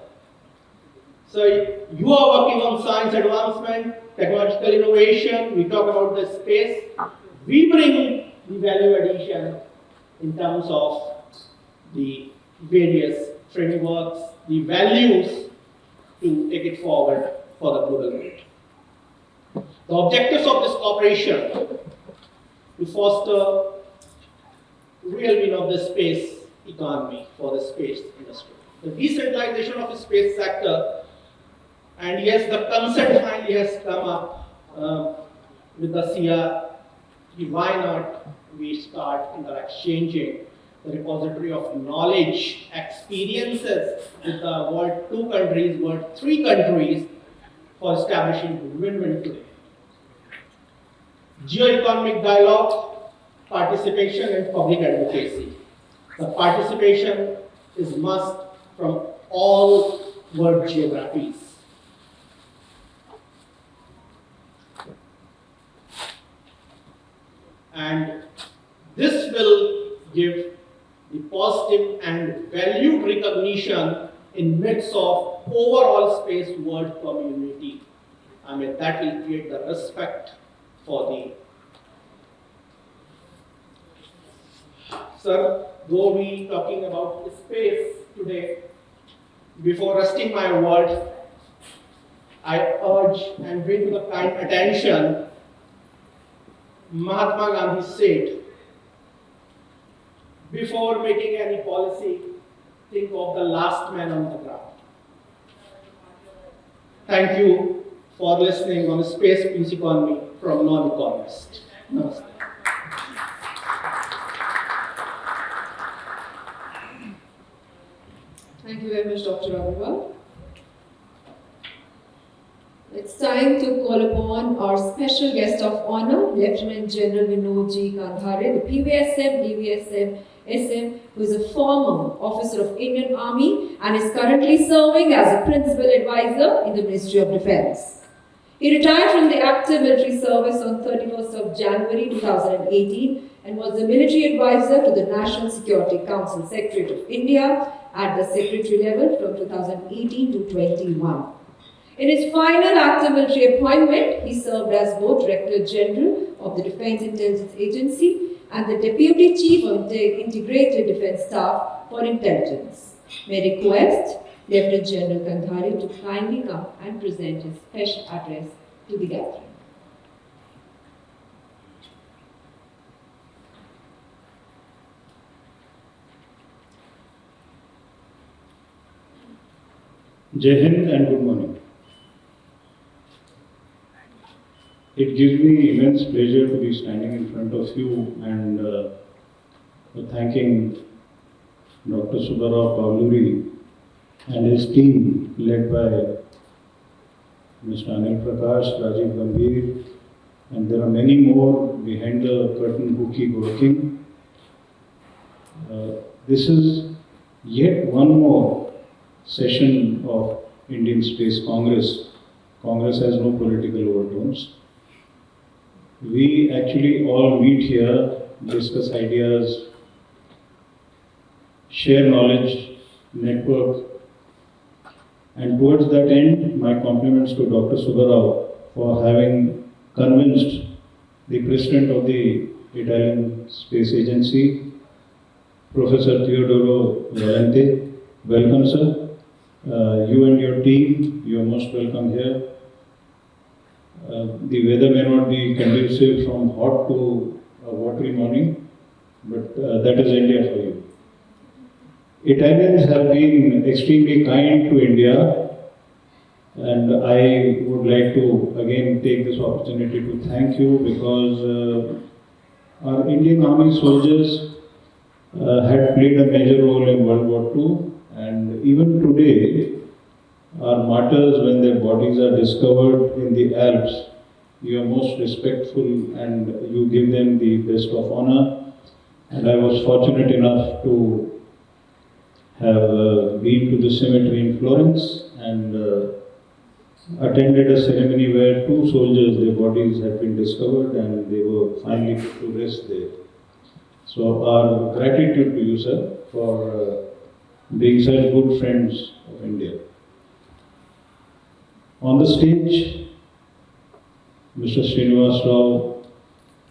So you are working on science advancement, technological innovation, we talk about the space, we bring the value addition in terms of the various frameworks, the values to take it forward for the global good. The objectives of this cooperation to foster real win of the space economy for the space industry. The decentralization of the space sector, and yes, the consent finally has come up with the SIA. Why not we start exchanging the repository of knowledge, experiences with the world 2 countries, world 3 countries for establishing win-win today. Geo-economic dialogue, participation and public advocacy. The participation is must from all world geographies. And this will give the positive and valued recognition in midst of overall space world community. I mean, that will create the respect for the. Sir, though we talking about space today, before resting my words, I urge and bring to the kind attention, Mahatma Gandhi said, before making any policy, think of the last man on the ground. Thank you for listening on Space Peace Economy from Non-Economist. Namaste. Thank you very much, Dr. Agrawal. It's time to call upon our special guest of honor, Lieutenant General Khandare, the PVSM, AVSM, SM, who is a former officer of Indian Army and is currently serving as a principal advisor in the Ministry of Defence. He retired from the active military service on 31st of January 2018 and was the military advisor to the National Security Council Secretariat of India at the secretary level from 2018 to 21. In his final active military appointment, he served as both Director General of the Defence Intelligence Agency and the Deputy Chief of the Integrated Defence Staff for Intelligence. May I request Lieutenant General Khandare to kindly come and present his special address to the gathering. Jai Hind and good morning. It gives me immense pleasure to be standing in front of you and thanking Dr. Subba Pavuluri and his team led by Mr. Anil Prakash, Rajiv Gambhir, and there are many more behind the curtain who keep working. This is yet one more session of Indian Space Congress. Congress has no political overtones. We actually all meet here, discuss ideas, share knowledge, network, and towards that end, my compliments to Dr. Subba for having convinced the President of the Italian Space Agency, Professor Teodoro Valente. Welcome, sir. You and your team, you are most welcome here. The weather may not be conducive from hot to a watery morning, but that is India for you. Italians have been extremely kind to India, and I would like to again take this opportunity to thank you because our Indian Army soldiers had played a major role in World War II, and even today, our martyrs, when their bodies are discovered in the Alps, you are most respectful and you give them the best of honor. And I was fortunate enough to have been to the cemetery in Florence and attended a ceremony where two soldiers, their bodies had been discovered and they were finally put to rest there. So our gratitude to you, sir, for being such good friends of India. On the stage, Mr. Srinivas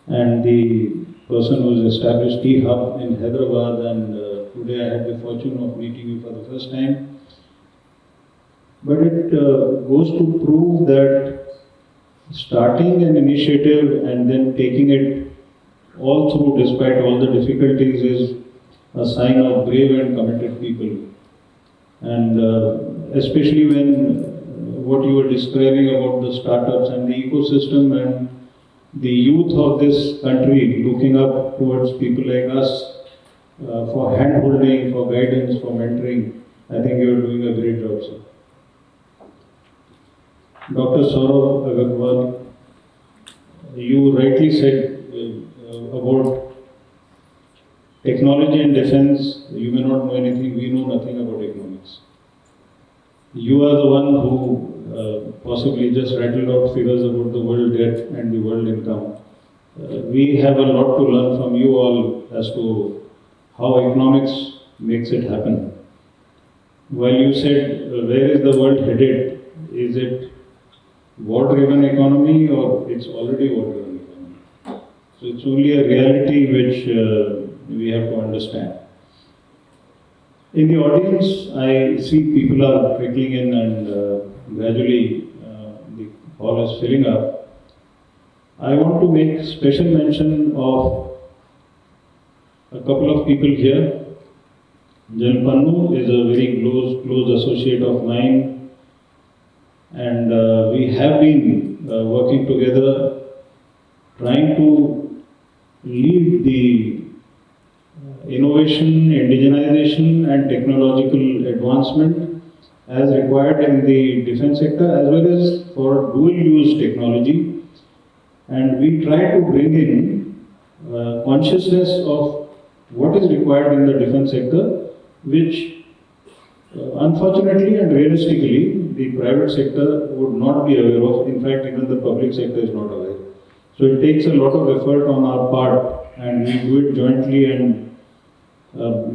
and the person who has established T-Hub in Hyderabad, and today I had the fortune of meeting you for the first time. But it goes to prove that starting an initiative and then taking it all through despite all the difficulties is a sign of brave and committed people. And especially when what you were describing about the startups and the ecosystem and the youth of this country looking up towards people like us for hand-holding, for guidance, for mentoring, I think you are doing a great job, sir. Dr. Saurav Agrawal, you rightly said about technology and defense, you may not know anything, we know nothing about economics. You are the one who possibly just rattled out figures about the world debt and the world income. We have a lot to learn from you all as to how economics makes it happen. While you said, where is the world headed? Is it war-driven economy or it's already war-driven economy? So it's only a reality which we have to understand. In the audience, I see people are trickling in and gradually the hall is filling up. I want to make special mention of a couple of people here. Jan Pannu is a very close associate of mine, and we have been working together trying to lead the innovation, indigenization and technological advancement as required in the defense sector as well as for dual use technology. And we try to bring in consciousness of what is required in the defense sector, which unfortunately and realistically the private sector would not be aware of. In fact, even the public sector is not aware. So it takes a lot of effort on our part and we do it jointly, and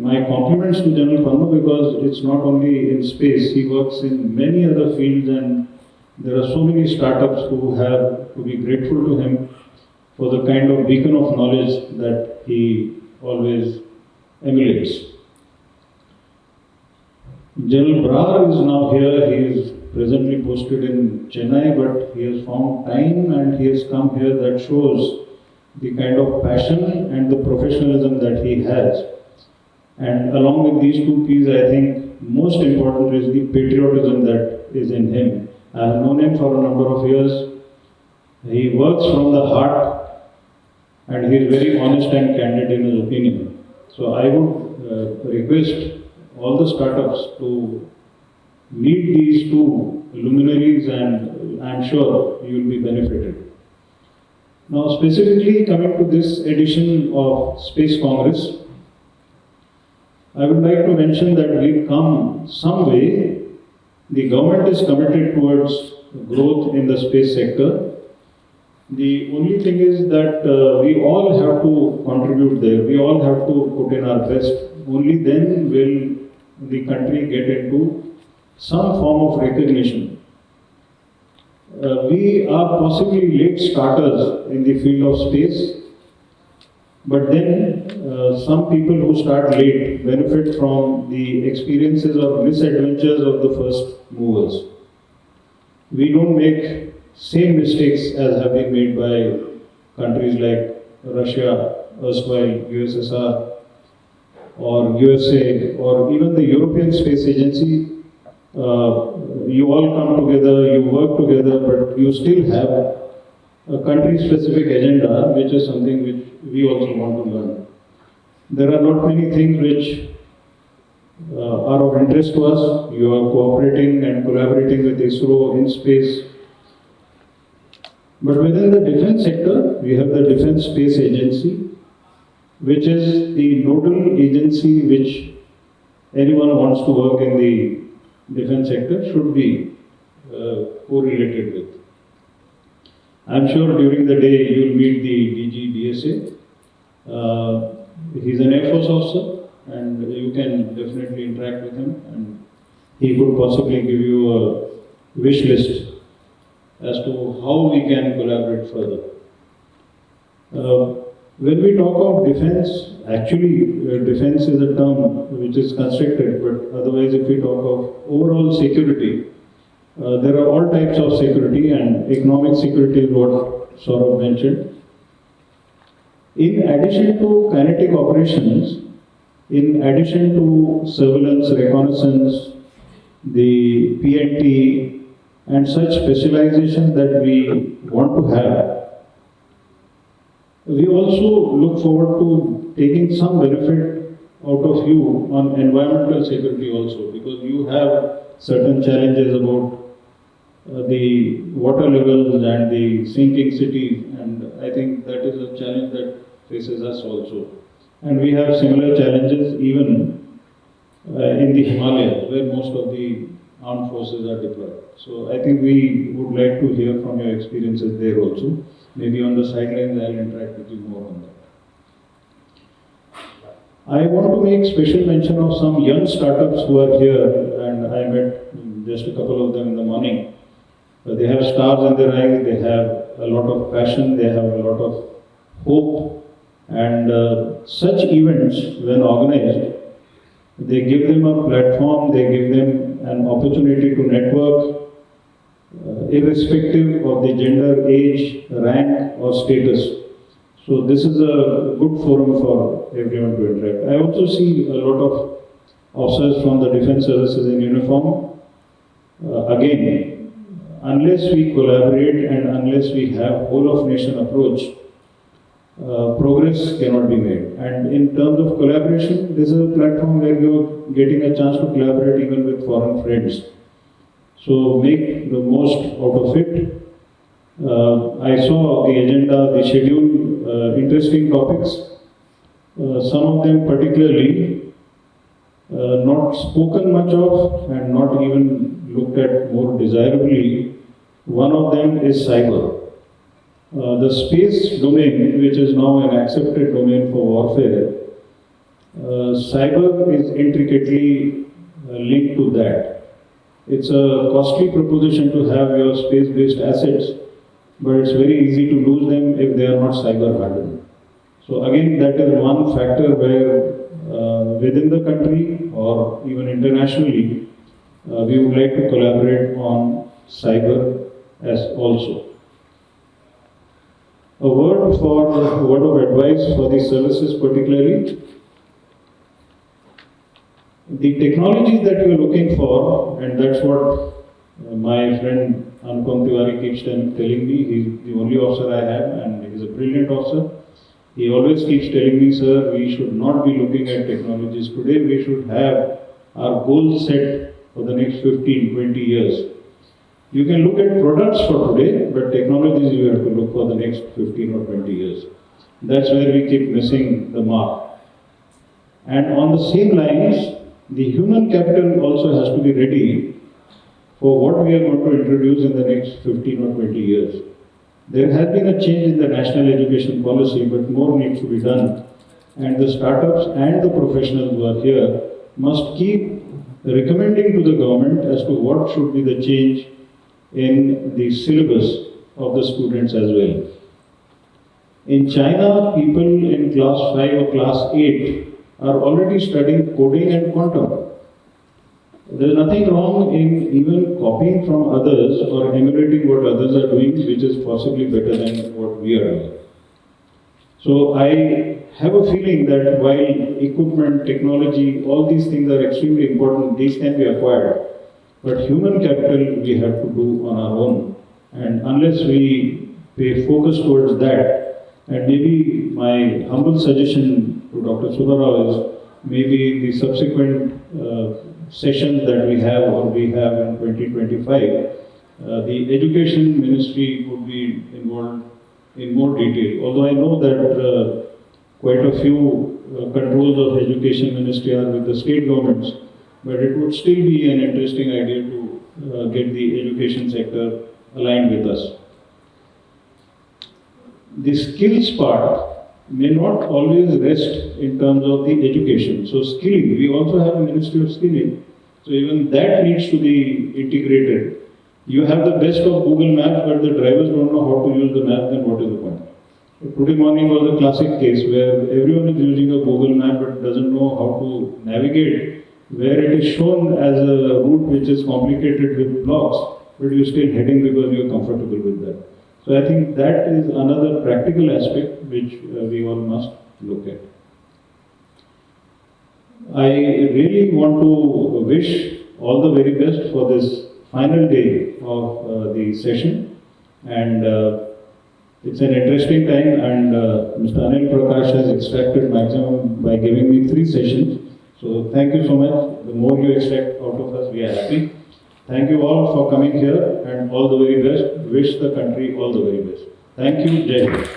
my compliments to General Pannu because it's not only in space, he works in many other fields and there are so many startups who have to be grateful to him for the kind of beacon of knowledge that he always emulates. General Brar is now here. He is presently posted in Chennai, but he has found time and he has come here. That shows the kind of passion and the professionalism that he has. And along with these two P's, I think most important is the patriotism that is in him. I have known him for a number of years. He works from the heart and he is very honest and candid in his opinion. So I would request all the startups to meet these two luminaries and I am sure you will be benefited. Now specifically coming to this edition of Space Congress, I would like to mention that we've come some way. The government is committed towards growth in the space sector. The only thing is that we all have to contribute there. We all have to put in our best. Only then will the country get into some form of recognition. We are possibly late starters in the field of space, but then some people who start late benefit from the experiences or misadventures of the first movers. We don't make same mistakes as have been made by countries like Russia, erstwhile USSR, or USA, or even the European Space Agency. You all come together, you work together, but you still have a country-specific agenda, which is something which we also want to learn. There are not many things which are of interest to us. You are cooperating and collaborating with ISRO, IndSpace. But within the defense sector, we have the Defense Space Agency, which is the nodal agency which anyone wants to work in the defense sector should be correlated with. I'm sure during the day you will meet the DG DSA. He's an Air Force officer and you can definitely interact with him and he could possibly give you a wish list as to how we can collaborate further. When we talk of defense, actually defense is a term which is constructed, but otherwise if we talk of overall security, there are all types of security and economic security is what Saurav mentioned. In addition to kinetic operations, in addition to surveillance, reconnaissance, the PNT and such specialization that we want to have, we also look forward to taking some benefit out of you on environmental security also, because you have certain challenges about the water levels and the sinking cities, and I think that is a challenge that faces us also. And we have similar challenges even in the Himalayas, where most of the armed forces are deployed. So I think we would like to hear from your experiences there also. Maybe on the sidelines I'll interact with you more on that. I want to make special mention of some young startups who are here, and I met just a couple of them in the morning. They have stars in their eyes, they have a lot of passion, they have a lot of hope, and such events, when organized, they give them a platform, they give them an opportunity to network, irrespective of the gender, age, rank, or status. So this is a good forum for everyone to interact. I also see a lot of officers from the defense services in uniform. Again, unless we collaborate and unless we have whole of nation approach, progress cannot be made. And in terms of collaboration, this is a platform where you're getting a chance to collaborate even with foreign friends. So make the most out of it. I saw the agenda, the schedule, interesting topics. Some of them particularly not spoken much of and not even looked at more desirably. One of them is cyber. The space domain, which is now an accepted domain for warfare, cyber is intricately linked to that. It's a costly proposition to have your space-based assets, but it's very easy to lose them if they are not cyber hardened. So again, that is one factor where within the country or even internationally, we would like to collaborate on cyber as also. A word of advice for the services particularly. The technologies that you are looking for, and that's what my friend Anupam Tiwari keeps telling me. He's the only officer I have, and he's a brilliant officer. He always keeps telling me, sir, we should not be looking at technologies today. We should have our goals set for the next 15, 20 years. You can look at products for today, but technologies you have to look for the next 15 or 20 years. That's where we keep missing the mark. And on the same lines, the human capital also has to be ready for what we are going to introduce in the next 15 or 20 years. There has been a change in the national education policy, but more needs to be done. And the startups and the professionals who are here must keep recommending to the government as to what should be the change in the syllabus of the students as well. In China, people in class 5 or class 8 are already studying coding and quantum. There is nothing wrong in even copying from others or emulating what others are doing, which is possibly better than what we are doing. So I have a feeling that while equipment, technology, all these things are extremely important, these can be acquired. But human capital we have to do on our own. And unless we pay focus towards that, and maybe my humble suggestion to Dr. Subba is maybe the subsequent sessions that we have or we have in 2025, the education ministry would be involved in more detail. Although I know that quite a few controls of education ministry are with the state governments, but it would still be an interesting idea to get the education sector aligned with us. The skills part may not always rest in terms of the education. So skilling, we also have a Ministry of Skilling. So even that needs to be integrated. You have the best of Google Maps, but the drivers don't know how to use the map, then what is the point? Today morning was a classic case where everyone is using a Google map but doesn't know how to navigate, where it is shown as a route which is complicated with blocks, but you're still heading because you're comfortable with that. So I think that is another practical aspect which we all must look at. I really want to wish all the very best for this final day of the session, and it's an interesting time, and Mr. Anil Prakash has extracted maximum by giving me 3 sessions. So thank you so much. The more you extract out of us, we are happy. Thank you all for coming here, and all the very best. Wish the country all the very best. Thank you. Jai Hind.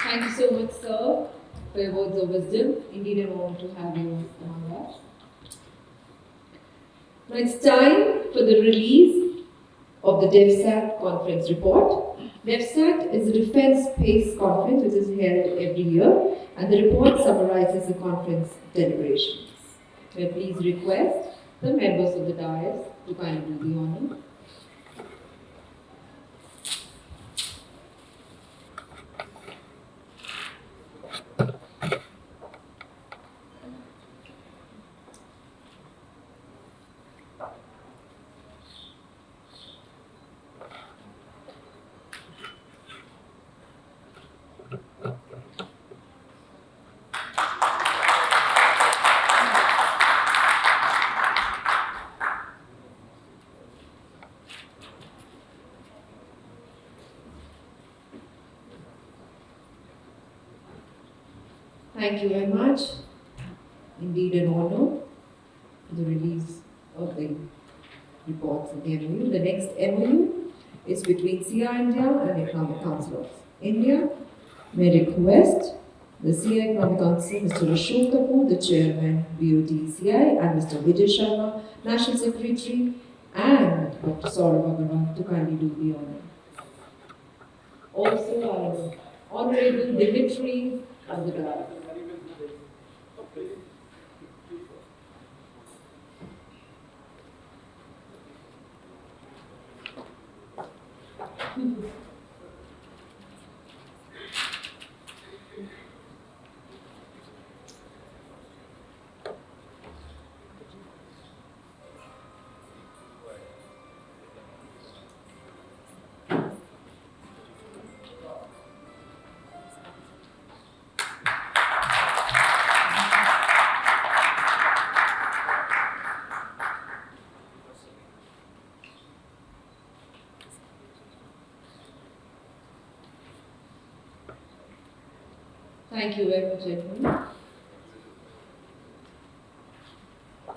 Thank you so much, sir. for your words of wisdom. Indeed, an honor to have you among us. Now it's time for the release of the DefSAT conference report. DefSAT is a defense space conference which is held every year, and the report summarizes the conference deliberations. May I please request the members of the dais to kindly do the honor. Thank you very much. Indeed an honor for the release of the reports of the MoU. The next MoU is between SIA-India and Economic Council of India. May I request the SIA Economic Council, Mr. Ashok Kapoor, the Chairman, BOT-CI, and Mr. Vijay Sharma, National Secretary, and Dr. Saurav Agrawal to kindly do the honor. Also our honorable dignitaries of the dais. Thank you very much, everyone.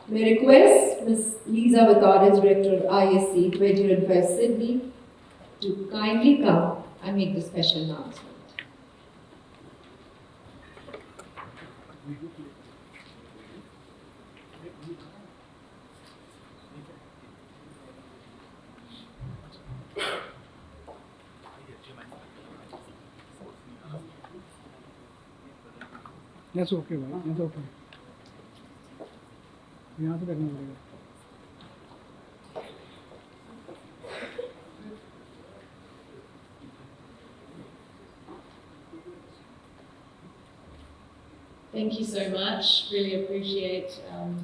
May I request Ms. Lisa Vataris, Director of ISC 2025 Sydney, to kindly come and make the special announcement. That's okay, bhai. That's okay. यहाँ से करना पड़ेगा. Thank you so much. Really appreciate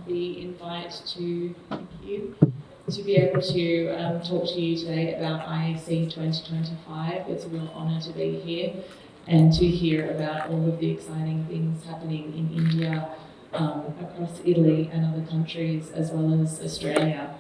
the invite to be able to talk to you today about IAC 2025. It's a real honour to be here and to hear about all of the exciting things happening in India, across Italy and other countries, as well as Australia.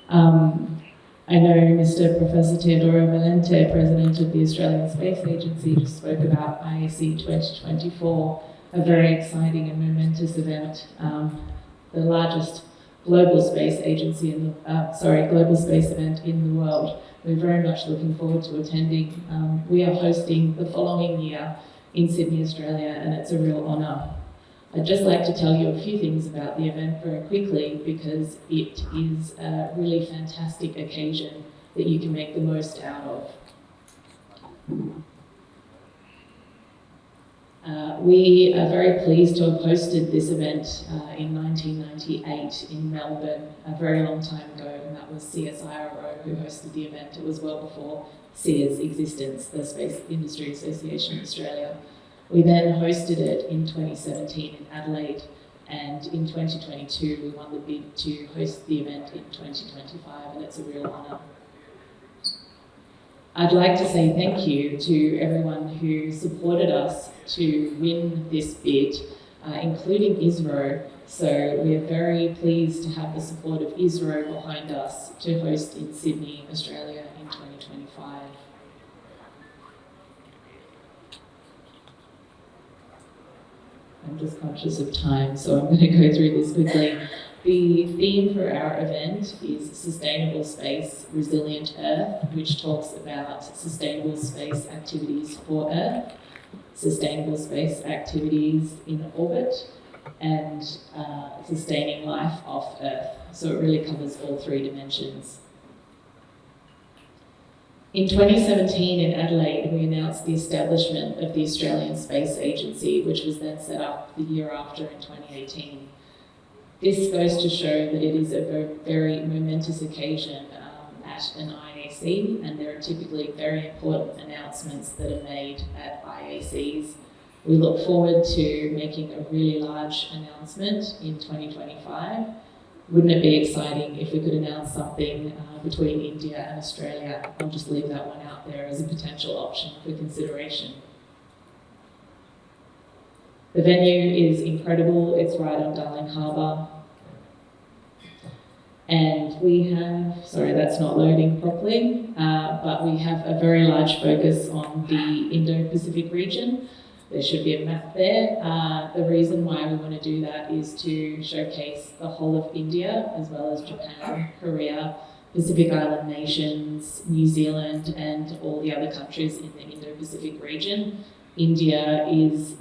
I know Mr. Professor Teodoro Valente, President of the Australian Space Agency, just spoke about IAC 2024, a very exciting and momentous event, the largest global space agency global space event in the world. We're very much looking forward to attending. We are hosting the following year in Sydney, Australia, and it's a real honour. I'd just like to tell you a few things about the event very quickly, because it is a really fantastic occasion that you can make the most out of. We are very pleased to have hosted this event in 1998 in Melbourne, a very long time ago, and that was CSIRO who hosted the event. It was well before SIA's existence, the Space Industry Association Australia. We then hosted it in 2017 in Adelaide, and in 2022 we won the bid to host the event in 2025, and it's a real honour. I'd like to say thank you to everyone who supported us to win this bid, including ISRO. So we're very pleased to have the support of ISRO behind us to host in Sydney, Australia in 2025. I'm just conscious of time, so I'm going to go through this quickly. The theme for our event is Sustainable Space, Resilient Earth, which talks about sustainable space activities for Earth. sustainable space activities in orbit, and sustaining life off Earth. So it really covers all three dimensions. In 2017 in Adelaide, we announced the establishment of the Australian Space Agency, which was then set up the year after in 2018. This goes to show that it is a very momentous occasion at an IAC, and there are typically very important announcements that are made at IACs. We look forward to making a really large announcement in 2025. Wouldn't it be exciting if we could announce something between India and Australia? I'll just leave that one out there as a potential option for consideration. The venue is incredible. It's right on Darling Harbour. And we have, sorry, that's not loading properly, but we have a very large focus on the Indo-Pacific region. There should be a map there. The reason why we want to do that is to showcase the whole of India, as well as Japan, Korea, Pacific Island nations, New Zealand, and all the other countries in the Indo-Pacific region. India is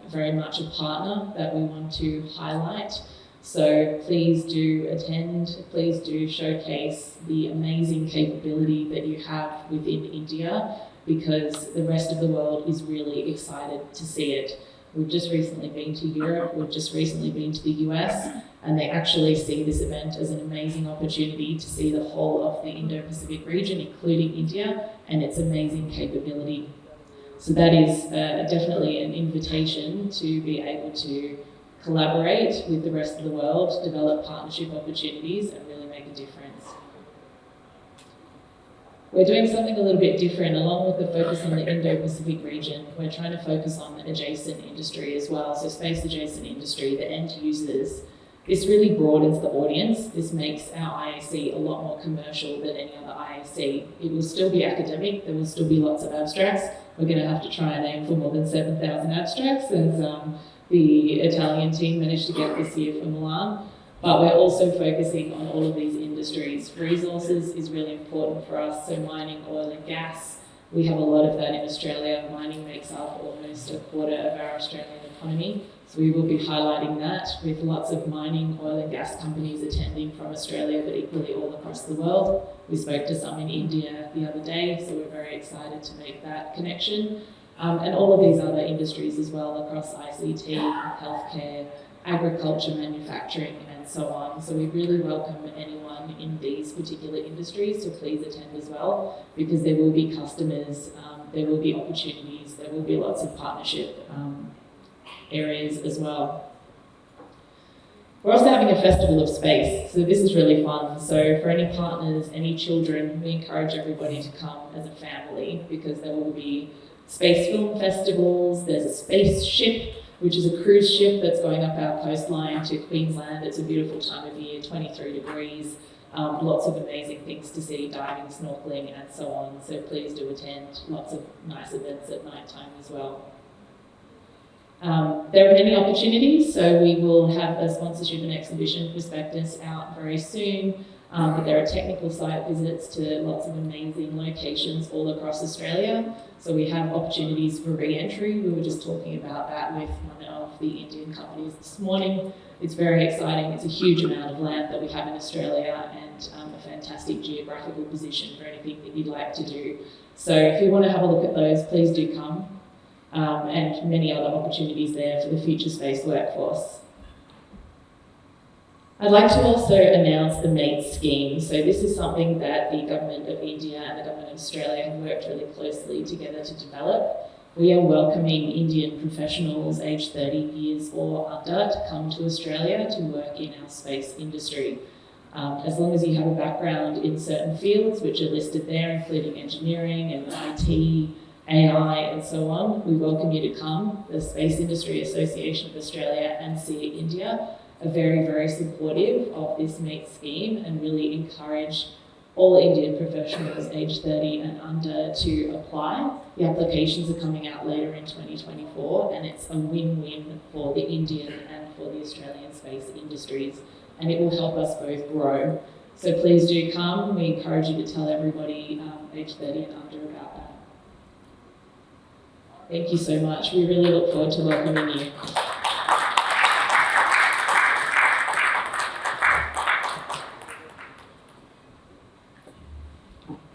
very much a partner that we want to highlight. So please do attend, please do showcase the amazing capability that you have within India, because the rest of the world is really excited to see it. We've just recently been to Europe, we've just recently been to the US, and they actually see this event as an amazing opportunity to see the whole of the Indo-Pacific region, including India, and its amazing capability. So that is definitely an invitation to be able to collaborate with the rest of the world, develop partnership opportunities, and really make a difference. We're doing something a little bit different. Along with the focus on the Indo-Pacific region, we're trying to focus on the adjacent industry as well, so space adjacent industry, the end users. This really broadens the audience. This makes our IAC a lot more commercial than any other IAC. It will still be academic, there will still be lots of abstracts. We're going to have to try and aim for more than 7,000 abstracts, as the Italian team managed to get this year for Milan. But we're also focusing on all of these industries. Resources is really important for us, so mining, oil and gas. We have a lot of that in Australia. Mining makes up almost a quarter of our Australian economy. So we will be highlighting that with lots of mining, oil and gas companies attending from Australia, but equally all across the world. We spoke to some in India the other day, so we're very excited to make that connection. And all of these other industries as well across ICT, healthcare, agriculture, manufacturing, and so on. So we really welcome anyone in these particular industries to please attend as well, because there will be customers, there will be opportunities, there will be lots of partnership areas as well. We're also having a festival of space, so this is really fun. So for any partners, any children, we encourage everybody to come as a family, because there will be space film festivals. There's a space ship, which is a cruise ship that's going up our coastline to Queensland. It's a beautiful time of year, 23 degrees, lots of amazing things to see, diving, snorkeling, and so on. So please do attend, lots of nice events at night time as well. There are many opportunities, so we will have a sponsorship and exhibition prospectus out very soon. But there are technical site visits to lots of amazing locations all across Australia. So we have opportunities for re-entry. We were just talking about that with one of the Indian companies this morning. It's very exciting. It's a huge amount of land that we have in Australia, and a fantastic geographical position for anything that you'd like to do. So if you want to have a look at those, please do come. And many other opportunities there for the future space workforce. I'd like to also announce the MATE scheme. So this is something that the Government of India and the Government of Australia have worked really closely together to develop. We are welcoming Indian professionals aged 30 years or under to come to Australia to work in our space industry. As long as you have a background in certain fields, which are listed there, including engineering and IT, AI, and so on, we welcome you to come. The Space Industry Association of Australia and SIA-India are very, very supportive of this MATE scheme and really encourage all Indian professionals aged 30 and under to apply. The applications are coming out later in 2024, and it's a win-win for the Indian and for the Australian space industries, and it will help us both grow. So please do come. We encourage you to tell everybody aged 30 and under about that. Thank you so much. We really look forward to welcoming you.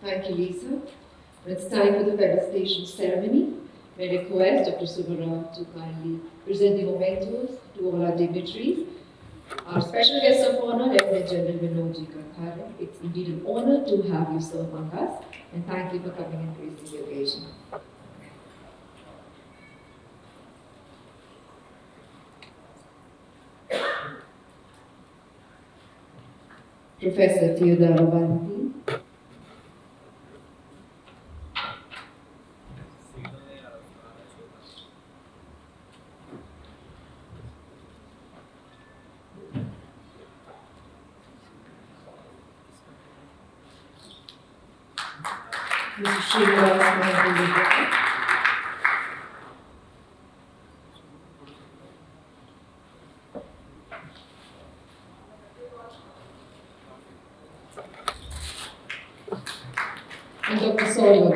Thank you, Lisa. It's time for the felicitation ceremony. May I request Dr. Subba to kindly present the mementos to all our dignitaries. Our special guest of honor, Lieutenant General Vinodji Khandare. It's indeed an honor to have you serve among us, and thank you for coming and gracing the occasion. Professor Teodoro Valente. Mr. Srinivas, Mahankali. And Dr. Saurav.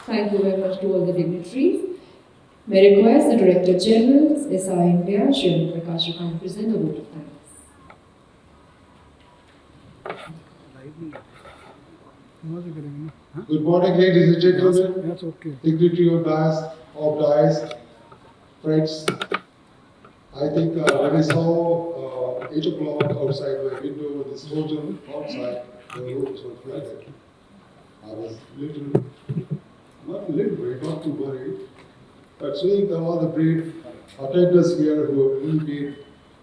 Thank you very much to all the dignitaries. May I request the Director General, SIA-India, Shri Prakash, to come present the vote of thanks. Good morning, ladies and gentlemen. That's okay. Dignitary of dice, friends. I think when I saw 8 o'clock outside my window with this hotel outside, the road was flooded. I was not too worried, but seeing all the brave attendants here who have really made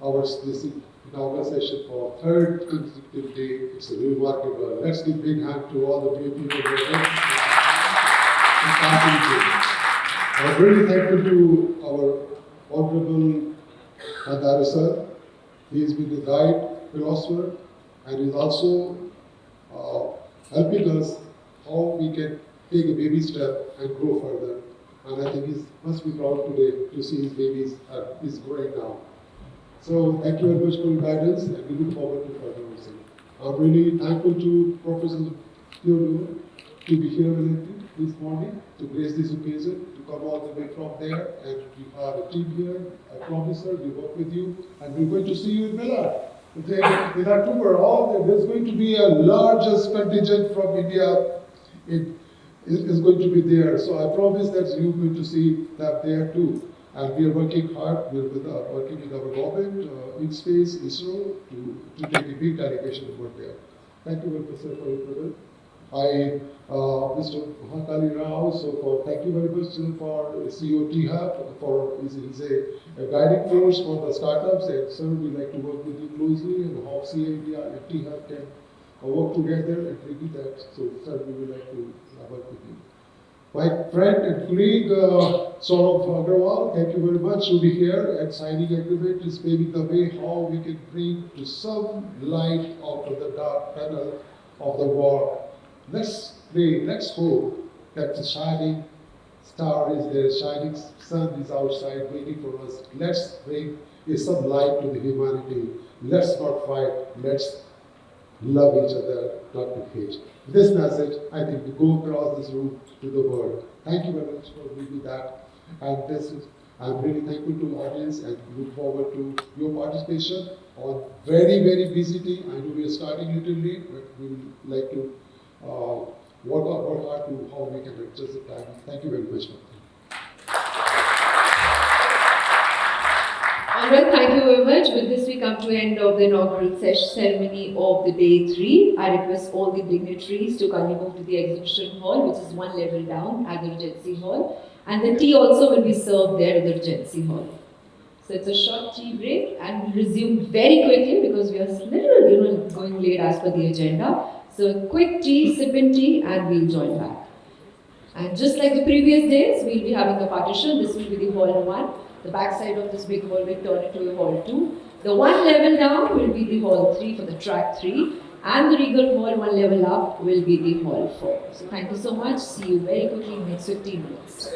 our this inaugural session for third consecutive day, it's a remarkable. Let's give a big hand to all the brave people who are I'm really thankful to our Honorable Khandare sir. He has been a guide, philosopher, and is also helping us how we can take a baby step and grow further. And I think he must be proud today to see his babies is growing now. So thank you very much for your guidance, and we look forward to further listening. I'm really thankful to Professor Teodoro to be here this morning to grace this occasion, to come all the way from there, and we have a team here. I promise her we work with you, and we're going to see you in Miller. In October, there's going to be a largest contingent from India. It is going to be there. So I promise that you're going to see that there too. And we are working hard. We're working with our government, IndSpace, ISRO, to take a big delegation over there. Thank you very much, sir, for your presence. Mr. Mahankali Rao, thank you very much for COT Hub, for he's a guiding force for the startups, and sir, we'd like to work with you closely, and how SIA-India and T Hub can work together and bring it that. So, sir, we would like to work with you. My friend and colleague, Saurav Agrawal, thank you very much to be here, and signing agreement is paving the way how we can bring to some light out of the dark tunnel of the war. Let's pray, let's hope that the shining star is there, shining sun is outside waiting for us. Let's bring some light to the humanity. Let's not fight, let's love each other, not to hate. This message, I think, to go across this room to the world. Thank you very much for doing that. And I'm really thankful to the audience and look forward to your participation on very, very busy day. I know we are starting a little late, but we would like to work hard to how we can adjust the time. Thank you very much. Alright, thank you very much. With this, we come to the end of the inaugural ceremony of the day 3. I request all the dignitaries to kindly move to the exhibition hall, which is one level down at the Regency Hall. And the tea also will be served there at the Regency Hall. So it's a short tea break, and we'll resume very quickly because we are a little, going late as per the agenda. So quick tea, sip in tea, and we'll join back. And just like the previous days, we'll be having a partition. This will be the hall 1. The back side of this big hall will turn into a hall 2. The one level down will be the hall 3 for the track 3. And the regal hall 1 level up will be the hall 4. So thank you so much. See you very quickly in the next 15 minutes.